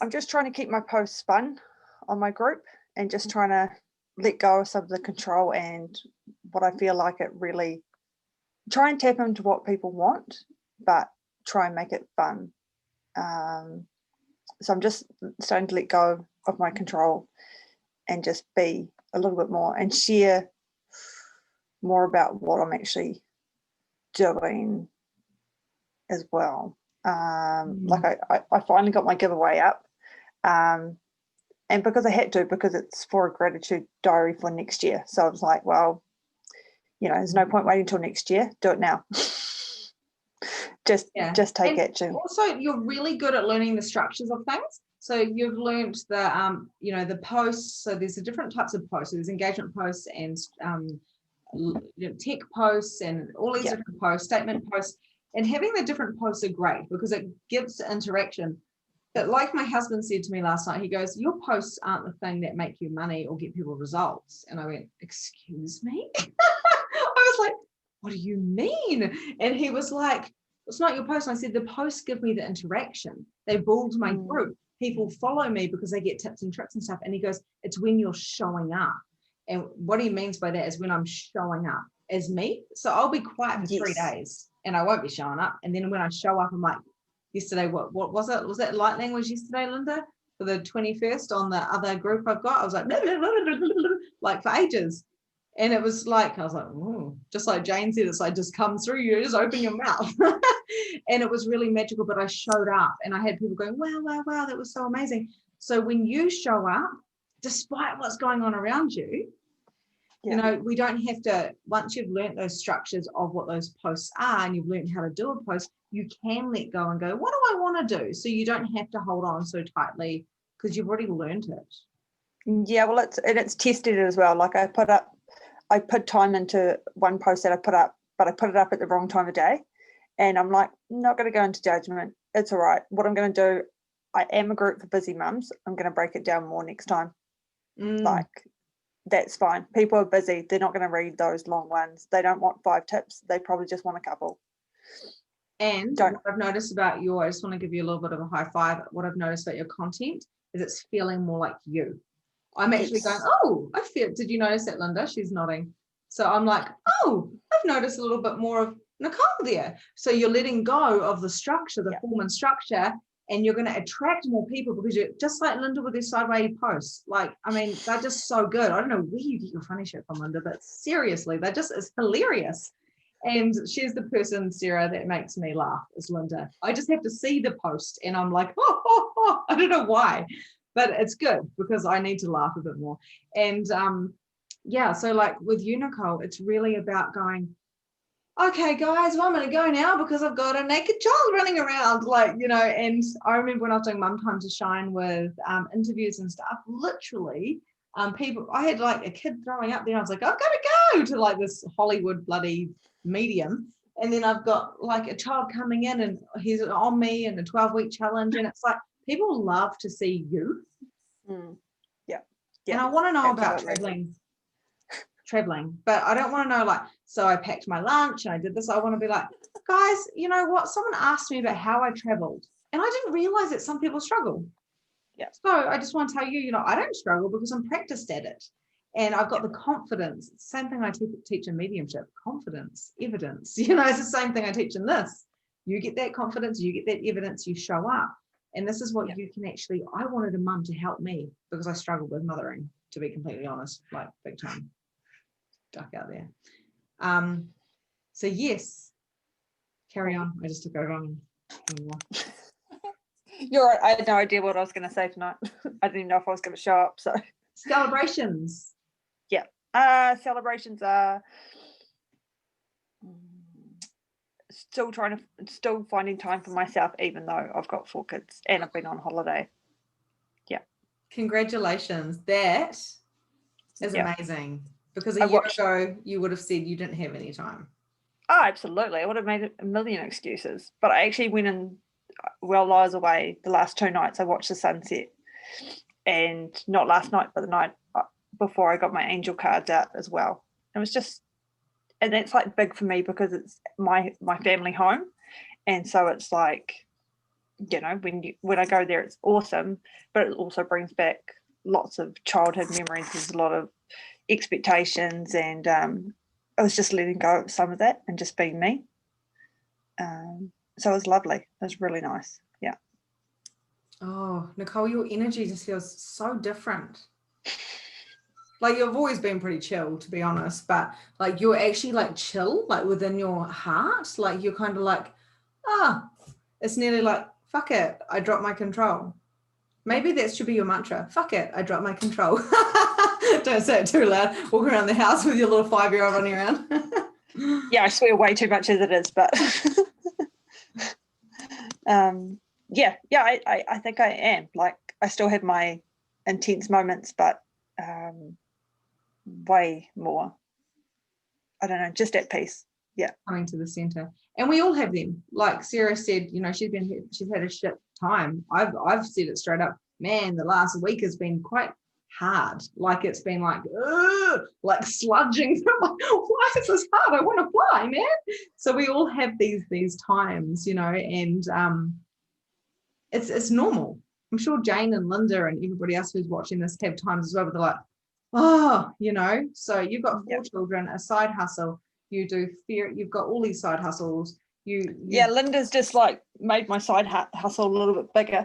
I'm just trying to keep my posts fun on my group and just trying to let go of some of the control and what I feel like it really, try and tap into what people want, but try and make it fun. So I'm just starting to let go of my control and just be a little bit more and share more about what I'm actually doing as well. Like I finally got my giveaway up, and because I had to, because it's for a gratitude diary for next year. So I was like, well, there's no point waiting until next year. Do it now. Just take action. Also, you're really good at learning the structures of things. So you've learned the the posts. So there's the different types of posts. So there's engagement posts and tech posts and all these different posts, statement posts. And having the different posts are great because it gives interaction. But like my husband said to me last night, he goes, your posts aren't the thing that make you money or get people results. And I went, excuse me? I was like, what do you mean? And he was like, it's not your post. And I said, the posts give me the interaction. They build my group. People follow me because they get tips and tricks and stuff. And he goes, it's when you're showing up. And what he means by that is when I'm showing up as me. So I'll be quiet for 3 days and I won't be showing up. And then when I show up, I'm like, yesterday, what was it? Was that light language yesterday, Linda? For the 21st on the other group I've got? I was like, blah, blah, blah, blah, blah, blah, like for ages. And it was like, I was like, ooh, just like Jane said, it's like, just come through, you just open your mouth. And it was really magical, but I showed up and I had people going, wow, wow, wow, that was so amazing. So when you show up, despite what's going on around you, we don't have to, once you've learned those structures of what those posts are and you've learned how to do a post, you can let go and go, what do I want to do? So you don't have to hold on so tightly because you've already learned it. Yeah, well, it's tested as well. Like I put time into one post that I put up, but I put it up at the wrong time of day. And I'm like, not going to go into judgment. It's all right. What I'm going to do, I am a group for busy mums. I'm going to break it down more next time. Like, that's fine. People are busy. They're not going to read those long ones. They don't want 5 tips. They probably just want a couple. And what I've noticed about I just want to give you a little bit of a high five. What I've noticed about your content is it's feeling more like you. I'm actually going, oh, I feel, did you notice that, Linda? She's nodding. So I'm like, oh, I've noticed a little bit more of Nicole there. So you're letting go of the structure, the form and structure, and you're going to attract more people because you're just like Linda with her sideways posts. Like, I mean, they're just so good. I don't know where you get your funny shit from, Linda, but seriously, they're just, it's hilarious. And she's the person, Sarah, that makes me laugh, is Linda. I just have to see the post and I'm like, oh, I don't know why, but it's good because I need to laugh a bit more. And so like with you, Nicole, it's really about going, okay, guys, well, I'm going to go now because I've got a naked child running around, and I remember when I was doing Mum Time to Shine with interviews and stuff, literally, people, I had like a kid throwing up there. I was like, I've got to go to like this Hollywood bloody medium. And then I've got like a child coming in and he's on me in a 12-week challenge. And it's like, people love to see you. Yeah. And I want to know about Absolutely. traveling, but I don't want to know like, so I packed my lunch and I did this. I want to be like, guys, you know what? Someone asked me about how I traveled and I didn't realize that some people struggle. Yeah. So I just want to tell you, you know, I don't struggle because I'm practiced at it. And I've got the confidence. Same thing I teach in mediumship, confidence, evidence. You know, it's the same thing I teach in this. You get that confidence, you get that evidence, you show up. And this is what you can actually, I wanted a mum to help me because I struggled with mothering, to be completely honest, like big time. Duck out there. So yes, carry on. I just took over on. You're right. I had no idea what I was going to say tonight. I didn't even know if I was going to show up. So Celebrations. Celebrations are still finding time for myself, even though I've got 4 kids and I've been on holiday. Yeah. Congratulations. That is amazing. Because a year ago, you would have said you didn't have any time. Oh, absolutely. I would have made a million excuses. But I actually went in, while I was away, the last 2 nights, I watched the sunset. And not last night, but the night before, I got my angel cards out as well. It was just, and that's like big for me because it's my family home. And so it's like, you know, when I go there, it's awesome, but it also brings back lots of childhood memories. There's a lot of expectations, and I was just letting go of some of that and just being me. So it was lovely. It was really nice. Yeah. Oh, Nicole, your energy just feels so different. Like you've always been pretty chill, to be honest, but like you're actually like chill, like within your heart. Like you're kind of like, it's nearly like, fuck it, I drop my control. Maybe that should be your mantra. Fuck it, I drop my control. Don't say it too loud. Walk around the house with your little 5-year-old running around. Yeah, I swear way too much as it is, but I think I am. Like I still have my intense moments, but way more, I don't know, just at peace. Yeah. Coming to the center. And we all have them. Like Sarah said, you know, she's had a shit time. I've said it straight up. Man, the last week has been quite hard. Like it's been like sludging. Why is this hard? I want to fly, man. So we all have these times, you know, and it's normal. I'm sure Jane and Linda and everybody else who's watching this have times as well, but they're like, oh, you know, so you've got 4 children, a side hustle, you do fear, you've got all these side hustles. Linda's just like made my side hustle a little bit bigger.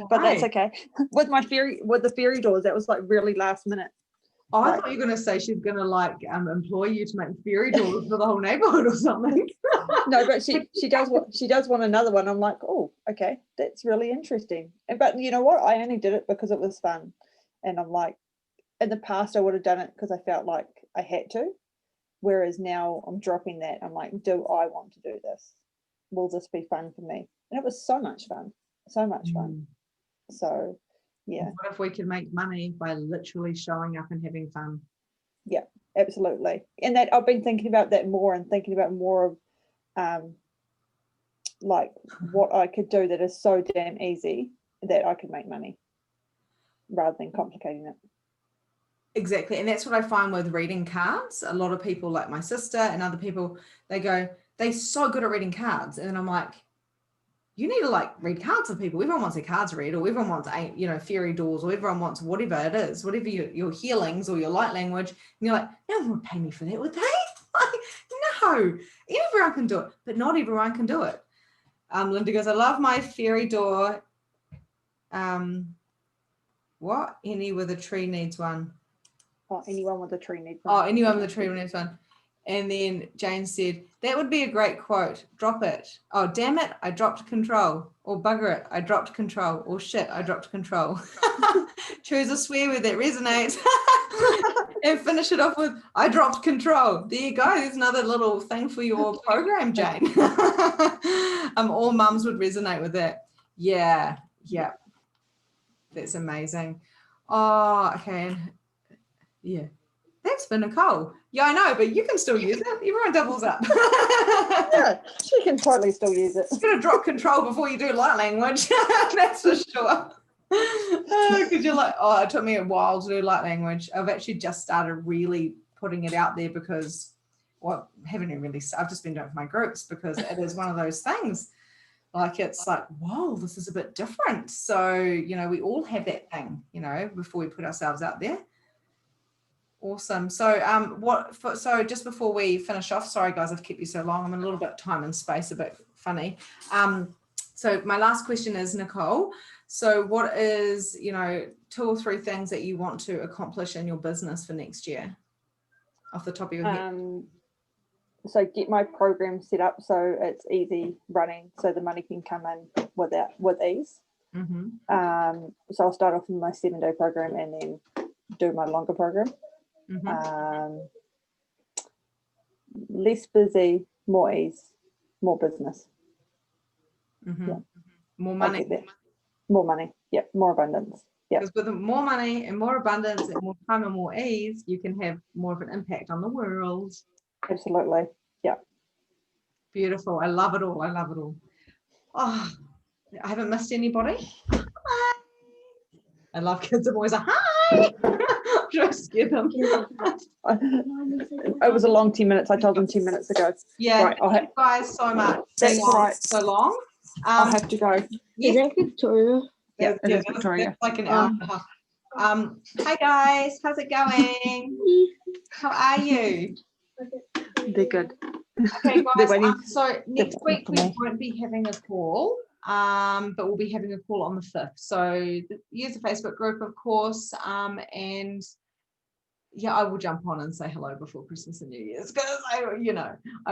But that's okay. With the fairy doors, that was like really last minute. Oh, I thought you were going to say she's going to like employ you to make fairy doors for the whole neighborhood or something. No, but she does want another one. I'm like, oh, okay, that's really interesting. But you know what? I only did it because it was fun, and I'm like, in the past I would have done it because I felt like I had to, whereas now I'm dropping that. I'm like, do I want to do this? Will this be fun for me? And it was so much fun, fun. So yeah. What if we could make money by literally showing up and having fun? Yeah, absolutely. And that I've been thinking about that more, and thinking about more of like what I could do that is so damn easy that I could make money rather than complicating it. Exactly. And that's what I find with reading cards. A lot of people, like my sister and other people, they're so good at reading cards. And I'm like, you need to like read cards for people. Everyone wants their cards read, or everyone wants, you know, fairy doors, or everyone wants whatever it is, whatever your healings or your light language. And you're like, no one would pay me for that, would they? Like, no, everyone can do it, but not everyone can do it. Linda goes, I love my fairy door. What? Any with a tree needs one. Oh, anyone with a tree needs one. Oh, anyone with a tree needs one. And then Jane said, that would be a great quote. Drop it. Oh, damn it, I dropped control. Or bugger it, I dropped control. Or shit, I dropped control. Choose a swear word that resonates. And finish it off with, I dropped control. There you go. There's another little thing for your program, Jane. All mums would resonate with that. Yeah. That's amazing. Oh, okay. Yeah. Thanks for Nicole. Yeah, I know, but you can still use it. Everyone doubles up. Yeah, she can totally still use it. You're going to drop control before you do light language. That's for sure. Because you're like, oh, it took me a while to do light language. I've actually just started really putting it out there because, well, haven't really, I've just been doing it for my groups because it is one of those things. Like, it's like, whoa, this is a bit different. So, you know, we all have that thing, you know, before we put ourselves out there. Awesome. So so just before we finish off, sorry guys, I've kept you so long. I'm in a little bit time and space, a bit funny. So my last question is, Nicole, so what is, you know, 2 or 3 things that you want to accomplish in your business for next year off the top of your head? So get my program set up so it's easy running, so the money can come in with ease. Mm-hmm. So I'll start off with my 7-day program and then do my longer program. Mm-hmm. Less busy, more ease, more business. Mm-hmm. Yeah. More money. More money. Yeah. More abundance. Yeah. Because with more money and more abundance and more time and more ease, you can have more of an impact on the world. Absolutely. Yeah. Beautiful. I love it all. I love it all. Oh, I haven't missed anybody. Hi. I love kids. I'm always like, hi. I'm trying to scare them. It was a long 10 minutes. I told them 10 minutes ago. Yeah, right, thank you guys so much. That's right. So long. I'll have to go. Yes. Is that Victoria? Yeah, it is Victoria. That's like an hour and a half. Hi guys, how's it going? How are you? They're good. Okay, They're guys. waiting. So next week we won't be having a call, but we'll be having a call on the 5th. So use the Facebook group, of course, and yeah, I will jump on and say hello before Christmas and New Year's because I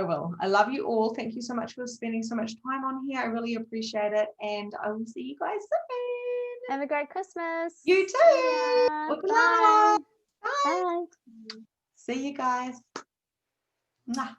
will. I love you all. Thank you so much for spending so much time on here. I really appreciate it, and I will see you guys soon. Have a great Christmas. You too. Good Bye. luck. Bye. Bye. See you guys. Mwah.